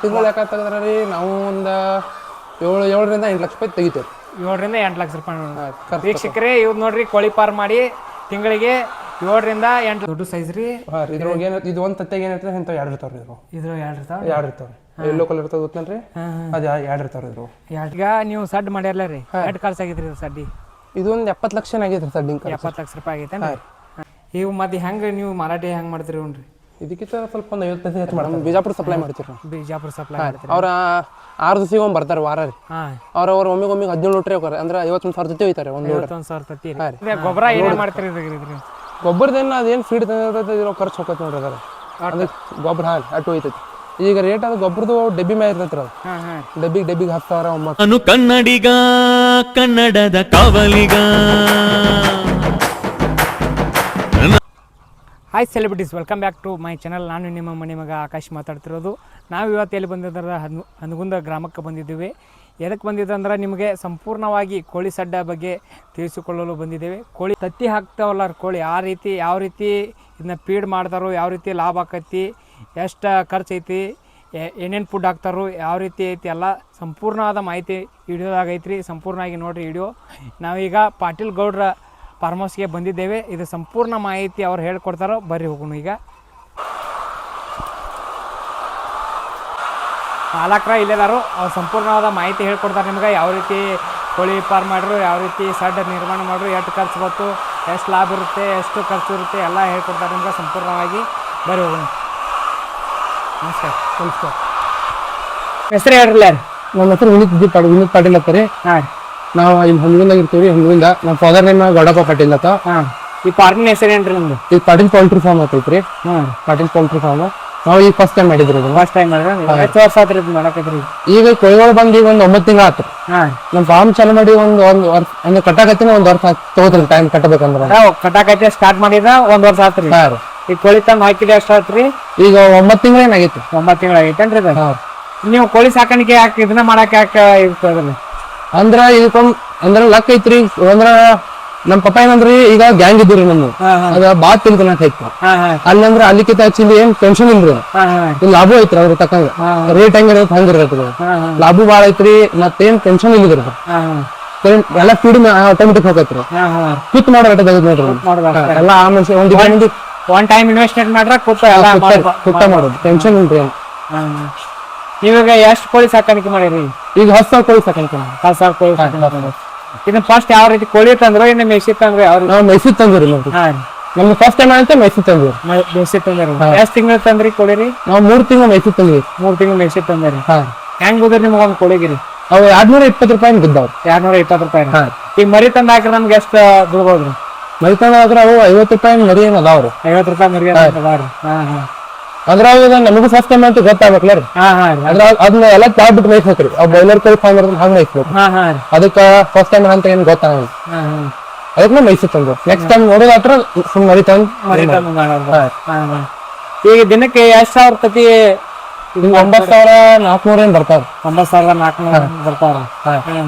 ತಿಂಗಳು ಲೆಕ್ಕ ತೆಗೆದ್ರೆ ರೀ ನಾವು ಒಂದು 7ರಿಂದ 8 ಲಕ್ಷ ರೂಪಾಯಿ ತೆಗಿತೇವೆ. 7ರಿಂದ 8 ಲಕ್ಷ ರೂಪಾಯಿ ವೀಕ್ಷಕರೇ. ಇವ್ ನೋಡ್ರಿ ಕೋಳಿ ಫಾರ್ಮ್ ಮಾಡಿ ತಿಂಗಳಿಗೆ 7ರಿಂದ 8 ದೊಡ್ಡ ಸೈಜ್ ರೀ. ಇದ್ರೊಳಗೆ ಇದು ಒಂದು ತತ್ತೆಗೆ ಏನಿರ್ತದೆ ಇಂಥ 2 ಇರ್ತಾವ್ರಿ. ಇದ್ರ 2 ಇರ್ತಾವೆ ಎಲ್ಲೋ ಕಲರ್ ಇರ್ತದೆ ಗೊತ್ತಲ್ರಿ, ಅದು 2 ಇರ್ತಾವ್ರಿ ಇದ್ರು. ಈಗ ನೀವು ಸಡ್ ಮಾಡ್ಯಾರಲ್ಲ ರೀ, ಎಷ್ಟು ಖರ್ಚು ಆಗೈತ್ರಿ ಸಡ್ಡಿ? ಇದು ಒಂದು 70 ಲಕ್ಷ ಆಗೈತ್ರಿ ಸಡ್ಡಿಂಗ್. 70 ಲಕ್ಷ ರೂಪಾಯಿ ಆಗೈತೆ. ಇವು ಮತ್ತೆ ಹೆಂಗೆ ನೀವು ಮಾರಾಟ ಹೆಂಗೆ ಮಾಡ್ತೀರಿ ನೋಡ್ರಿ? ಇದಕ್ಕಿಂತ ಸ್ವಲ್ಪ ಒಂದು 50% ಹೆಚ್ಚು ಮಾಡೋಣ. ಬಿಜಾಪುರ ಸಪ್ಲೈ ಮಾಡ್ತೀವಿ ನಾವು. ಬಿಜಾಪುರ ಸಪ್ಲೈ ಮಾಡ್ತೀವಿ. ಅವ್ರ 6 ದಿವಸಿಗೆ ಒಮ್ಮೆ ಬರ್ತಾರೆ ವಾರ ರೀ. ಅವ್ರ ಒಮ್ಮೆಗೆ 17 ಲೋಟ್ರಿ ಹೋಗ್ತಾರೆ, ಅಂದ್ರೆ 51,000 ತತ್ತಿ ಹೋಯ್ತಾರೆ. 51,000 ತತ್ತಿ. ಗೊಬ್ಬರ ಏನೇನು ಮಾಡ್ತೀರಿ ಇದ್ರಿ? ಗೊಬ್ಬರದೇನು ಅದೇನು ಫೀಡ್ ಖರ್ಚು ಹೋಗತ್ತೆ ನೋಡ್ರಿ. ಅದರ ಅಂದ್ರೆ ಗೊಬ್ಬರ ಅಟ್ಟು ಹೋಯ್ತೈತಿ. ಈಗ ರೇಟ್ ಅದು ಗೊಬ್ಬರದು ಡಬ್ಬಿ ಮ್ಯಾಗ ಇರ್ತೈತ್ರಿ. ಅದು ಡಬ್ಬಿಗೆ 10,000 ನಾನು ಕನ್ನಡಿಗ ಕನ್ನಡದ ಕಾವಲಿಗ. Hi celebrities, welcome back to my channel. ನಾನು ನಿಮ್ಮ ಮನೆ ಮಗ ಆಕಾಶ್ ಮಾತಾಡ್ತಿರೋದು. ನಾವು ಇವತ್ತು ಎಲ್ಲಿ ಬಂದಿದ್ರೆ ಹನಗುಂದ ಗ್ರಾಮಕ್ಕೆ ಬಂದಿದ್ದೀವಿ. ಎದಕ್ಕೆ ಬಂದಿದ್ದೆ ಅಂದ್ರೆ ನಿಮಗೆ ಸಂಪೂರ್ಣವಾಗಿ ಕೋಳಿ ಸಡ್ಡ ಬಗ್ಗೆ ತಿಳಿಸಿಕೊಳ್ಳಲು ಬಂದಿದ್ದೇವೆ. ಕೋಳಿ ತತ್ತಿ ಹಾಕ್ತಾವಲ್ಲ ಕೋಳಿ, ಯಾವ ರೀತಿ ಇದನ್ನ ಫೀಡ್ ಮಾಡ್ತಾರೋ, ಯಾವ ರೀತಿ ಲಾಭ ಆಕೈತಿ, ಎಷ್ಟು ಖರ್ಚು ಐತಿ, ಏನೇನು ಫುಡ್ ಹಾಕ್ತಾರೋ, ಯಾವ ರೀತಿ ಐತಿ, ಎಲ್ಲ ಸಂಪೂರ್ಣವಾದ ಮಾಹಿತಿ ವಿಡಿಯೋದಾಗೈತ್ರಿ. ಸಂಪೂರ್ಣವಾಗಿ ನೋಡಿರಿ ವಿಡಿಯೋ. ನಾವೀಗ ಪಾಟೀಲ್ ಗೌಡ್ರ ಫಾರ್ಮ್ ಹೌಸ್ಗೆ ಬಂದಿದ್ದೇವೆ. ಇದು ಸಂಪೂರ್ಣ ಮಾಹಿತಿ ಅವ್ರು ಹೇಳ್ಕೊಡ್ತಾರೋ, ಬರ್ರಿ ಹೋಗೋಣ. ಈಗ ಮಾಲಕರ ಇಲ್ಲೇದಾರು, ಅವ್ರು ಸಂಪೂರ್ಣವಾದ ಮಾಹಿತಿ ಹೇಳ್ಕೊಡ್ತಾರೆ ನಿಮ್ಗೆ. ಯಾವ ರೀತಿ ಕೋಳಿ ಫಾರ್ಮ್ ಮಾಡ್ರು, ಯಾವ ರೀತಿ ಸಡ್ ನಿರ್ಮಾಣ ಮಾಡ್ರು, ಎಷ್ಟು ಖರ್ಚು ಬಂತು, ಎಷ್ಟು ಲಾಭ ಇರುತ್ತೆ, ಎಷ್ಟು ಖರ್ಚು ಇರುತ್ತೆ, ಎಲ್ಲ ಹೇಳ್ಕೊಡ್ತಾರೆ ನಿಮ್ಗೆ ಸಂಪೂರ್ಣವಾಗಿ. ಬರ್ರಿ ಹೋಗೋಣ. ನಮಸ್ಕಾರ. ಹೆಸರು ಹೇಳ್ರಲ್ಲ? ನಮ್ಮ ಹೆಸರು ವಿನೀತ್ ಪಾಟೀಲ್ ಅಂತ ರೀ. ನಾವು ಇಲ್ಲಿ ಹಂಗೂಂದಾಗ ಇರ್ತೀವಿ. ಹಂಗೂಂದ ನಮ್ಮ ಫಾದರ್ ನೇಮ್ ಗೌಡಪ್ಪ ಪಾಟೀಲ್ ಅಂತ. ಈ ಫಾರ್ಮಿನ ಹೆಸರು ಏನ್ರಿ ನಿಮ್ದು? ಈಗ ಪಾಟೀಲ್ ಪೌಲ್ಟ್ರಿ ಫಾರ್ಮ್ ಐತ್ರಿ. ಪಾಟೀಲ್ ಪೌಲ್ಟ್ರಿ ಫಾರ್ಮ್ ನಾವು ಈಗ ಫಸ್ಟ್ ಟೈಮ್ ಮಾಡಿದ್ರಿ. ಫಸ್ಟ್ ಟೈಮ್ ಎಷ್ಟು ವರ್ಷ ಆತ್ರಿ ಮಾಡಕೈತ್ರಿ? ಈಗ ಕೋಳಿಗಳು ಬಂದು ಈಗ ಒಂದು 9 ತಿಂಗಳು ಆತ್ರಿ. ನಮ್ಮ ಫಾರ್ಮ್ ಚಾಲು ಮಾಡಿ ಒಂದು ವರ್ಷ ಅಂದ್ರೆ ಕಟ್ಟಾಕತ್ತಿನ 1 ವರ್ಷ ತಗೋದ್ರಿ ಟೈಮ್ ಕಟ್ಟಬೇಕಂದ್ರೆ. ಕಟ್ಟಾಕೈತಿ ಸ್ಟಾರ್ಟ್ ಮಾಡಿದ 1 ವರ್ಷ ಆತ್ರಿ. ಈ ಕೋಳಿ ತಂದು ಹಾಕಿದ ಎಷ್ಟು ಆತ್ರಿ? ಈಗ 9 ತಿಂಗಳು ಏನಾಗೈತಿ. 9 ತಿಂಗಳು ಆಗೈತೇನ್ರಿ? ನೀವು ಕೋಳಿ ಸಾಕಾಣಿಕೆ ಯಾಕೆ ಇದನ್ನ ಮಾಡಕ್ಕೆ ಯಾಕೆ ಇರ್ತದ್ರಿ? ಅಂದ್ರ ಇದಕ್ಕೊಂದ್ ಅಂದ್ರ ಲಕ್ ಐತ್ರಿ. ಅಂದ್ರ ನಮ್ ಪಪ್ಪ ಏನಂದ್ರಿ, ಈಗ ಗ್ಯಾಂಗ್ ಇದ್ರಿ ನಮ್ಮ ಅದ ಬಾತ್ ತಿಳ್ಕೊಳಕೈತಿ. ಅಲ್ಲಂದ್ರ ಅಲ್ಲಿಕಿತ ಹಚ್ಚಿಂದ ಏನ್ ಟೆನ್ಷನ್ ಇಲ್ರಿ, ಲಾಭ ಐತ್ರಿ. ಅದ್ರ ತಕ್ಕಂಗ ರೇಟ್ ಹೆಂಗಿರತ್ ಹಂಗಿರತ್ರಿ. ಲಾಭ ಬಾಳ ಐತ್ರಿ, ಮತ್ತೇನ್ ಟೆನ್ಷನ್ ಇಲ್ರಿ. ಎಲ್ಲ ಫೀಡ್ ಆಟೋಮೆಟಿಕ್ ಹೋಗತ್ರಿ. ಕುತ್ ಮಾಡೋ ರೇಟ್ ತೆಗೆದ್ ನೋಡ್ರಿ ಎಲ್ಲ. ಆ ಮನುಷ್ಯ ಒನ್ ಟೈಮ್ ಇನ್ವೆಸ್ಟ್ಮೆಂಟ್ ಮಾಡ್ರ ಕುತ್ತ ಮಾಡೋದು, ಟೆನ್ಷನ್ ಇಲ್ರಿ. ಇವಾಗ ಎಷ್ಟು ಕೋಳಿ ಸಾಕಾಣಿಕೆ ಮಾಡಿರಿ? ಈಗ 10,000 ಕೋಳಿ ಸಾಕಾಣಿಕೆ. 10,000 ಕೋಳಿ ಸಾಕಾಣಿಕೆ. ಇದನ್ನ ಫಸ್ಟ್ ಯಾವ ರೀತಿ ಕೋಳಿ ತಂದ್ರು, ಇನ್ನು ಮೆಸಿ ತಂದ್ರೆ? ನಾವು ಮೆಸಿ ತಂದ್ರಿ. ನಮ್ದು ಫಸ್ಟ್ ಟೈಮ್ ಅಂತ ಮೆಸಿ ತಂದ್ರಿ. ಮೆಸಿ ತಂದ್ರಿ. ಎಷ್ಟು ತಿಂಗಳು ತಂದ್ರಿ ಕೋಳಿ ರೀ? ನಾವು 3 ತಿಂಗಳು ಮೆಸಿ ತಂದ್ರಿ. 3 ತಿಂಗಳು ಮೆಸಿ ತಂದ್ರಿ. ಹೆಂಗ್ ಹೋದ್ರಿ ನಿಮ್ಗೆ ಒಂದು ಕೋಳಿಗಿರಿ? ಅವು 220 ರೂಪಾಯಿ ಬಿದ್ದಾವ್. 220 ರೂಪಾಯಿ. ಈಗ ಮರಿ ತಂದ್ ಹಾಕ್ರಿ ನಮ್ಗೆ ಎಷ್ಟು ದುಡ್ಬೋದ್ರಿ? ಮರಿ ತಂದ್ರೆ ಅವು 50 ರೂಪಾಯಿ ಮರಿ ಏನ್ ಅದಾವ್ರಿ. 50 ರೂಪಾಯಿ ಮರಿ ಅದಾವ್ರಿ. ಅದ್ರಾಗ ನಮಗೂ ಫಸ್ಟ್ ಟೈಮ್ ಅಂತ ಗೊತ್ತಾಗ್ಬೇಕಲ್ಲ ರೀ. ಅದನ್ನ ಎಲ್ಲ ಚಾಡ್ಬಿಟ್ಟು ಮೇಯ್ಸ್ಬೇಕ್ರಿ. ಅವ್ ಬಾಯ್ಲರ್ ಕೋಳಿ ಫಾರ್ಮ್ ಇರೋದ್ ಹಂಗ ಮೇಯ್ಸ್ಬೇಕು. ಅದಕ್ಕ ಫಸ್ಟ್ ಟೈಮ್ ಅಂತ ಏನ್ ಗೊತ್ತಾಗ ಅದಕ್ಕೆ ಮೈಸೂರು ತಂದು ನೆಕ್ಸ್ಟ್ ಟೈಮ್ ನೋಡೋದ್ ಹತ್ರ ಸುಮ್ ಮರಿ ತಂದು. ಈಗ ದಿನಕ್ಕೆ 1,000 ತತ್ತಿ? 9,400 ಏನ್ ಬರ್ತಾರ. 9,400 ಬರ್ತಾರ.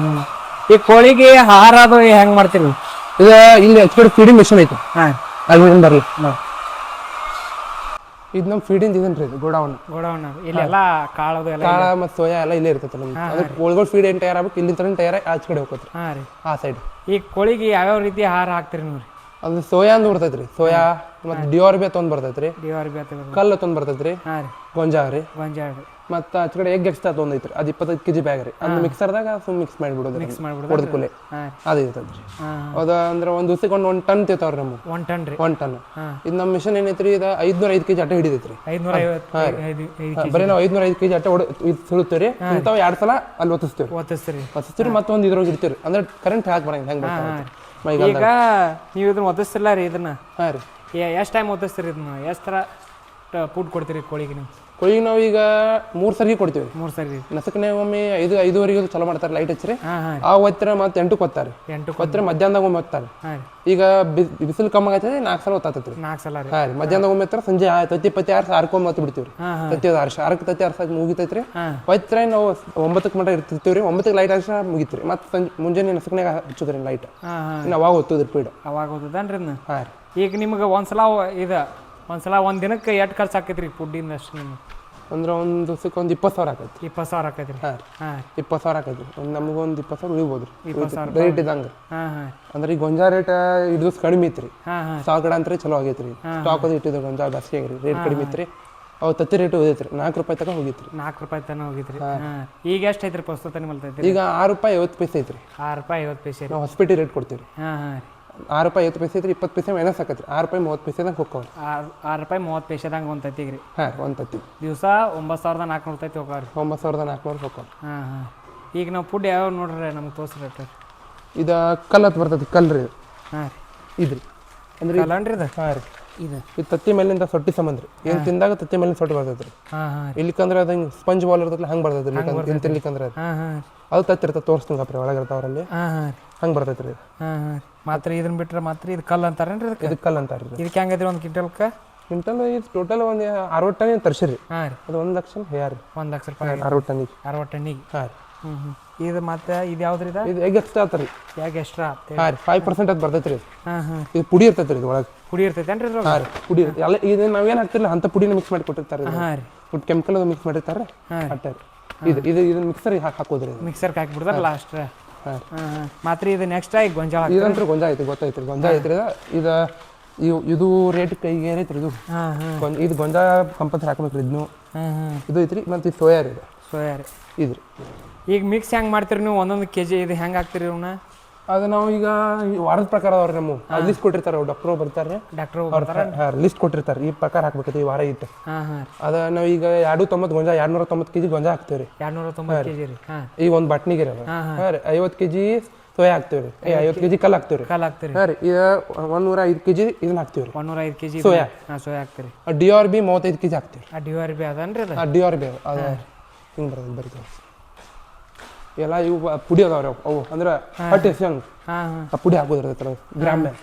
ಈ ಕೋಳಿಗೆ ಆಹಾರ ಅದು ಹೆಂಗ್ ಮಾಡ್ತೀರಿ? ಈಗ ಇಲ್ಲಿ ಎಕ್ಸ್ಪರ್ಟ್ ಫೀಡಿಂಗ್ ಮಿಷನ್ ಐತಿ. ಅಲ್ಲಿ ಬರ್ಲಿ. ಇದು ನಮ್ ಫೀಡಿಂಗ್ ಇದನ್ರಿ, ಗೋಡೌನ್. ಇಲ್ಲೆಲ್ಲ ಕಾಳ ಮತ್ತು ಸೋಯಾ ಎಲ್ಲ ಇಲ್ಲೇ ಇರ್ತೈತಿ. ನಮ್ಗೆ ಕೋಳಿಗಳು ಫೀಡ್ ಏನ್ ತಯಾರಾಗಬೇಕು ಇಲ್ಲಿ ತಯಾರ ಆಚ ಕಡೆ ಹೋಗ್ತೈತ್ರಿ. ಆ ಸೈಡ್. ಈ ಕೋಳಿಗೆ ಯಾವ್ಯಾವ ರೀತಿ ಆಹಾರ ಹಾಕ್ತಿರಿ ನೋಡ್ರಿ? ಅದು ಸೋಯಾ ಅಂತ ಬರ್ತೈತ್ರಿ. ಸೋಯಾ ಮತ್ತೆ ಡಿಆರ್ಬಿ ಅಂತ ಒಂದ್ ಬರ್ತೈತ್ರಿ. ಕಲ್ಲು ಅಂತ ಒಂದ್ ಬರ್ತೈತ್ರಿ. ಗೊಂಜಾಳ ರೀ. ಮತ್ತ ಆಚ ಕಡೆ ಎಗ್ ಎಕ್ಸ್ಟ್ರಾ ತೊಂದೈತ್ರಿ. ಅದು 25 kg ಬ್ಯಾಗ್ ರೀ. ಅದ್ ಮಿಕ್ಸರ್ದಾಗ ಸುಮ್ ಮಿಕ್ಸ್ ಮಾಡಿಬಿಡೋದು. ಹೊಡೆದ ಕೂಲೆ ಅದು ಇರ್ತೈತ್ರಿ. ಅದ ಅಂದ್ರೆ ಒಂದ್ ದಿವಸಕ್ಕೆ 1 ಟನ್ ತಿಂತಾವ್ರಿ ನಮ್ಗೆ. 1 ಟನ್. ಇದು ನಮ್ಮ ಮಿಷನ್ ಏನೈತ್ರಿ, ಇದು 505 kg ಅಟ್ಟ ಹಿಡಿದೈತ್ರಿ. ಬರೀ ನಾವು 505 kg ಅಟ್ಟ ಸುಡುತ್ತೇವ್ರಿ. ಇಂತಾವ್ 2 ಸಲ ಅಲ್ಲಿ ಒತ್ತಿಸ್ತೀವಿ. ಮತ್ತೊಂದು ಇದ್ರೊಳಗೆ ಇರ್ತೀವಿ. ಅಂದ್ರೆ ಕರೆಂಟ್ ಹಾಕಿ ಬರಂಗ ಹೆಂಗ್ ಬರ್ತಾವ. ಈಗ ನೀವು ಇದನ್ನ ಒತ್ತಿಸ್ತಿಲ್ಲ ರೀ ಇದನ್ನ? ರೀ. ಎಷ್ಟು ಟೈಮ್ ಒತ್ತಿಸ್ತೀರಿ ಇದನ್ನ? ಎಷ್ಟು ತರ ಫುಡ್ ಕೊಡ್ತೀರಿ ಕೋಳಿಗೆ ನೀವು? ಕೋಳಿಗೆ ನಾವು ಈಗ 3 ಸರಿ ಕೊಡ್ತೀವಿ. 3 ಸರಿ. ನಸಕನೆ ಒಮ್ಮೆ 5:05 ಚಲೋ ಮಾಡ್ತಾರೆ ಲೈಟ್ ಹಚ್ಚ್ರಿ. ಆ ಒತ್ತರ ಮತ್ತೆ 8ಕ್ಕೆ ಒತ್ತಾರೆ. 8ಕ್ಕೆ ಒತ್ತರ ಮಧ್ಯಾಹ್ನದಾಗ ಒಮ್ಮೆ ಒತ್ತಾರೆ. ಈಗ ಬಿಸಿಲು ಕಮ್ಮಿ ಆಗೈತೆ 4 ಸಲ ಒತ್ತಾತೈತ್ರಿ. 4 ಸಲ ರೀ. ಮಧ್ಯಾಹ್ನದಾಗ ಒಮ್ಮೆ ಒತ್ತರ. ಸಂಜೆ ತತ್ತಿ ಪತ್ತಿ ಆರ್ಸಿ ಆರ್ಕೊಂಡ್ ಒತ್ತಿ ಬಿಡ್ತೀವ್ರಿ. ತತ್ತಿ ಆರ್ಕ ತತ್ತಿ ಆರ್ಸಾಕ ಮುಗಿತೈತ್ರಿ. ಒತ್ತರ ನಾವು 9ಕ್ಕೆ ಮಟ ಇರ್ತಿರ್ತೀವ್ರಿ. 9ಕ್ಕೆ ಲೈಟ್ ಆರ್ಸ ಮುಗಿತ್ರಿ. ಮತ್ತೆ ಮುಂಜಾನೆ ನಸಕನ್ಯಾಗ ಹಚ್ಚೋದ್ರಿ ಲೈಟ್. ಅವಾಗ ಒತ್ತುದ್ರಿ ಪೀಡ್. ಅವಾಗ ಓದದನ್ರಿ. ಈಗ ನಿಮ್ಗೆ ಒಂದ್ಸಲ ಒಂದ್ ದಿನಕ್ಕೆ ಎಷ್ಟು ಖರ್ಚು ಆಕೈತ್ರಿ ಫುಡ್ಡಿಂದ? ಅಷ್ಟು ನಿಮ್ಗೆ ಅಂದ್ರೆ ಒಂದು ದಿವಸಕ್ಕೆ ಒಂದು 20,000 ಆಕೈತಿ. 20,000 ಆಕೈತಿ ರೀ. ಹಾಂ ಹಾಂ 20,000 ಆಕೈತಿ. ಒಂದು ನಮಗೊಂದು 20,000 ಉಳಿಬೋದು ರೀ. 20,000 ರೇಟ್ ಇದ್ದಂಗೆ. ಹಾಂ ಹಾಂ ಅಂದ್ರೆ ಈ ಗೊಂಜಾಳ ರೇಟ್ ಇದು ಕಡಿಮೆ ಐತ್ರಿ. ಹಾಂ ಹಾಂ ಸಾಗಡ ಅಂತ ಚಲೋ ಆಗೈತೆ ರೀ. ಸ್ಟಾಕ್ ಅದು ಇಟ್ಟಿದ್ದು ಗೊಂಜಾಳ ಜಾಸ್ತಿ ಆಗ್ರಿ, ರೇಟ್ ಕಡಿಮೆ ಐತ್ರಿ. ಅವು ತತ್ತಿ ರೇಟ್ ಹೋಗೈತೆ ರೀ, 4 ರೂಪಾಯಿ ತನಕ ಹೋಗಿತ್ತು ರೀ. 4 ರೂಪಾಯಿ ತನಕ ಹೋಗಿದ್ರಿ. ಹಾಂ ಈಗ ಎಷ್ಟು ಐತ್ರಿ ಪ್ರಸ್ತುತ ನಿಮ್ಮಲ್ಲಿ ಐತ್ರಿ? ಈಗ 6 ರೂಪಾಯಿ 50 ಪೈಸೆ ಐತ್ರಿ. 6 ರೂಪಾಯಿ 50 ಪೈಸೆ ರೀ. ನಾವು ಹಾಸ್ಪಿಟಲ್ ರೇಟ್ ಕೊಡ್ತೀವಿ ರೀ. ಹಾಂ ಹಾಂ 6 ರೂಪಾಯಿ 50 ಪೈಸೆ ಐತ್ರಿ, 20 ಪೈಸೆ ಮೈನಸ್ ಆಕೈತಿ. 6 ರೂಪಾಯಿ 30 ಪೈಸೆದಂಗೆ ಹೋಗ್ತಾವ್ರಿ. 6 ರೂಪಾಯಿ 30 ಪೈಸೆದಂಗೆ ಒಂದು ತತ್ತಿಗೆ ರೀ. ಹಾಂ ಒಂದು ತತ್ತಿ ದಿವಸ 9,400 ತತ್ತಿ ಹೋಗಾವ್ರಿ. 9,400 ಹೋಗ್ತಾವ್ರಿ. ಹಾಂ ಹಾಂ ಈಗ ನಾವು ಫುಡ್ ಯಾವ್ಯಾವ ನೋಡ್ರಿ ನಮ್ಗೆ ತೋರಿಸ್ರಿ ರೀ. ಇದು ಕಲ್ಲತ್ತು ಬರ್ತೈತಿ, ಕಲ್ಲು ರೀ. ಹಾಂ ರೀ ಇದು ರೀ ಅಂದ್ರೆ ಕಲ್ಲನ್ರಿ ಇದು. ಹಾಂ ರೀ ಇದು ಇದು ತತ್ತಿ ಮೇಲಿಂದ ಸೊಟ್ಟಿ ಸಂಬಂಧ ರೀ. ಏನು ತಿಂದಾಗ ತತ್ತಿ ಮೇಲಿಂದ ಸೊಟ್ಟಿ ಬರ್ತೈತೆ ರೀ. ಹಾಂ ಹಾಂ ಇಲ್ಲಿಕಂದ್ರೆ ಅದು ಹಿಂಗೆ ಸ್ಪಂಜ್ ಬಾಲ್ ಇರ್ತೈತಿ, ಹಂಗೆ ಬರ್ತೈತೆ ರೀ. ಏನು ತಿನ್ಲಿಕ್ಕಂದ್ರೆ ಅದು ಹಾಂ ಹಾಂ ಅದು ತತ್ತಿ ಇರ್ತದೆ, ತೋರಿಸ್ತೀನಿ ಕಪ್ರಿ ಒಳಗೆ ಇರ್ತಾವ್ರಲ್ಲಿ. ಹಾಂ ಹಾಂ ಹಂಗೆ ಬರ್ತೈತೆ ರೀ. ಹಾಂ ಹಾಂ ಮಾತ್ರ ಇದನ್ನ ಬಿಟ್ರೆ ಮಾತ್ರ ಇದು ಕಲ್ಲು ಅಂತಾರೇನ್ರಿ ಇದಕ್ಕೆ? ಇದಕ್ಕೆ ಕಲ್ಲು ಅಂತಾರೆ ರೀ. ಇದಕ್ಕೆ ಹೆಂಗೈತ್ರಿ ಒಂದು ಕ್ವಿಂಟಲ್ಗೆ? ಕ್ವಿಂಟಲ್ ಇದು ಟೋಟಲ್ ಒಂದು 60 ಟನ್ ತರ್ಸಿರಿ. ಹಾಂ ರೀ ಅದು 1 ಲಕ್ಷ ಯಾರು ರೀ? 1 ಲಕ್ಷ ರೂಪಾಯಿ 60 ಟನ್ನಿಗೆ. 60 ಟನ್ನಿಗೆ. ಹಾಂ ಹ್ಞೂ ಹ್ಞೂ ಇದು ಮತ್ತೆ ಇದು ಯಾವ್ದು ಇದು? ಇದು ಎಗ್ ಎಕ್ಸ್ಟ್ರಾ ಆತ ರೀ. ಯಾಕೆ ಎಕ್ಸ್ಟ್ರಾ? ಹಾಂ ರೀ 5% ಅದು ಬರ್ತೈತೆ ರೀ. ಹಾಂ ಹಾಂ ಇದು ಪುಡಿ ಇರ್ತೈತೆ ರೀ ಇದು ಒಳಗೆ. ಪುಡಿ ಇರ್ತೈತೇನ್ರಿ ಇದ್ರೊಳಗೆ? ಹಾಂ ರೀ ಪುಡಿ ಇರ್ತೈತೆ. ಎಲ್ಲ ಇದು ನಾವೇನು ಹಾಕ್ತಿರಲ್ಲ ಅಂಥ ಪುಡಿನ ಮಿಕ್ಸ್ ಮಾಡಿ ಕೊಟ್ಟಿರ್ತಾರೆ. ಹಾಂ ರೀ ಫುಡ್ ಕೆಮಿಕಲ್ ಅದು ಮಿಕ್ಸ್ ಮಾಡಿರ್ತಾರೆ. ಹಾಂ ಅಟ್ಟೆ ರೀ. ಇದನ್ನ ಮಿಕ್ಸರ್ ಹಾಕೋದ್ರಿ. ಮಿಕ್ಸರ್ಗೆ ಹಾಕಿಬಿಡ್ತಾರೆ ಲಾಸ್ಟ್. ಹಾಂ ಹಾಂ ಹಾಂ ಮಾತ್ರ ಇದು ನೆಕ್ಸ್ಟ್ ಈಗ ಗೊಂಜಾಳ ಇದಂದ್ರೆ ಗೊಂಜಾಳ ಐತಿ, ಗೊತ್ತಾಯ್ತು ರೀ. ಗೊಂಜಾಳ ಐತ್ರಿ ಇದು. ಇದು ರೇಟ್ ಕೈಗೆ ಏನೈತಿ ರೀ ಇದು. ಹಾಂ ಹಾಂ ಇದು ಗೊಂಜಾಳ ಕಂಪಲ್ಸರಿ ಹಾಕ್ಬೇಕು ರೀ. ಇದನ್ನು ಹಾಂ ಹಾಂ ಇದು ಐತ್ರಿ. ಮತ್ತು ಇದು ಸೋಯಾ ರೀ. ಇದು ಸೋಯಾ ರೀ. ಇದು ರೀ. ಈಗ ಮಿಕ್ಸ್ ಹೆಂಗೆ ಮಾಡ್ತೀರಿ ನೀವು? 1 kg ಇದು ಹೆಂಗೆ ಹಾಕ್ತೀರಿ ಇವನ್ನ? ಅದು ನಾವು ಈಗ ವಾರದ ಪ್ರಕಾರ ಅವ್ರು ನಮ್ಮ ಲಿಸ್ಟ್ ಕೊಟ್ಟಿರ್ತಾರೆ. ಅವ್ರು ಡಾಕ್ಟ್ರು ಬರ್ತಾರೆ, ಡಾಕ್ಟ್ರು ಅವ್ರು ಲಿಸ್ಟ್ ಕೊಟ್ಟಿರ್ತಾರೆ. ಈ ಪ್ರಕಾರ ಹಾಕ್ಬೇಕೈತಿ ಈ ವಾರ ಇಟ್ಟು. ಹಾಂ ಹಾಂ ಅದು ನಾವು ಈಗ 290 ಗೊಂಜಾಳ 290 kg ಗೊಂಜಾಳ ಹಾಕ್ತೀವಿ ರೀ. 290 kg ರೀ. ಹಾಂ ಈಗ ಒಂದು ಬಾಟ್ನಿಗೆ ರೀ. ಹಾಂ ಹಾಂ ಹಾಂ ರೀ 50 kg ಸೋಯಾ ಹಾಕ್ತೀವಿ ರೀ. 50 kg ಕಲ್ಲು ಹಾಕ್ತೀವಿ ರೀ. ಕಲ್ಲು ಹಾಕ್ತೀರಿ. ಹಾಂ ರೀ ಈಗ 105 kg ಇದನ್ನ ಹಾಕ್ತೀವಿ ರೀ. 105 kg ಸೋಯಾ. ಹಾಂ ಸೋಯಾ ಹಾಕ್ತೀರಿ. DRB 35 kg ಹಾಕ್ತೀವಿ. ಆ DRB ಅದನ್ರಿ ಅದು? DRB ಅದು ಹಿಂಗೆ ಬರ್ತದೆ. ಎಲ್ಲ ಇವು ಪುಡಿ ಅದಾವ್ರಿ ಅವು ಅಂದ್ರೆ ಹಟ್ಟಿ ಹಂಗೆ ಹಾಂ ಹಾಂ ಆ ಪುಡಿ ಹಾಕೋದಿರ್ತೈತೆ ಗ್ರಾಮ್ ಮೇಲೆ.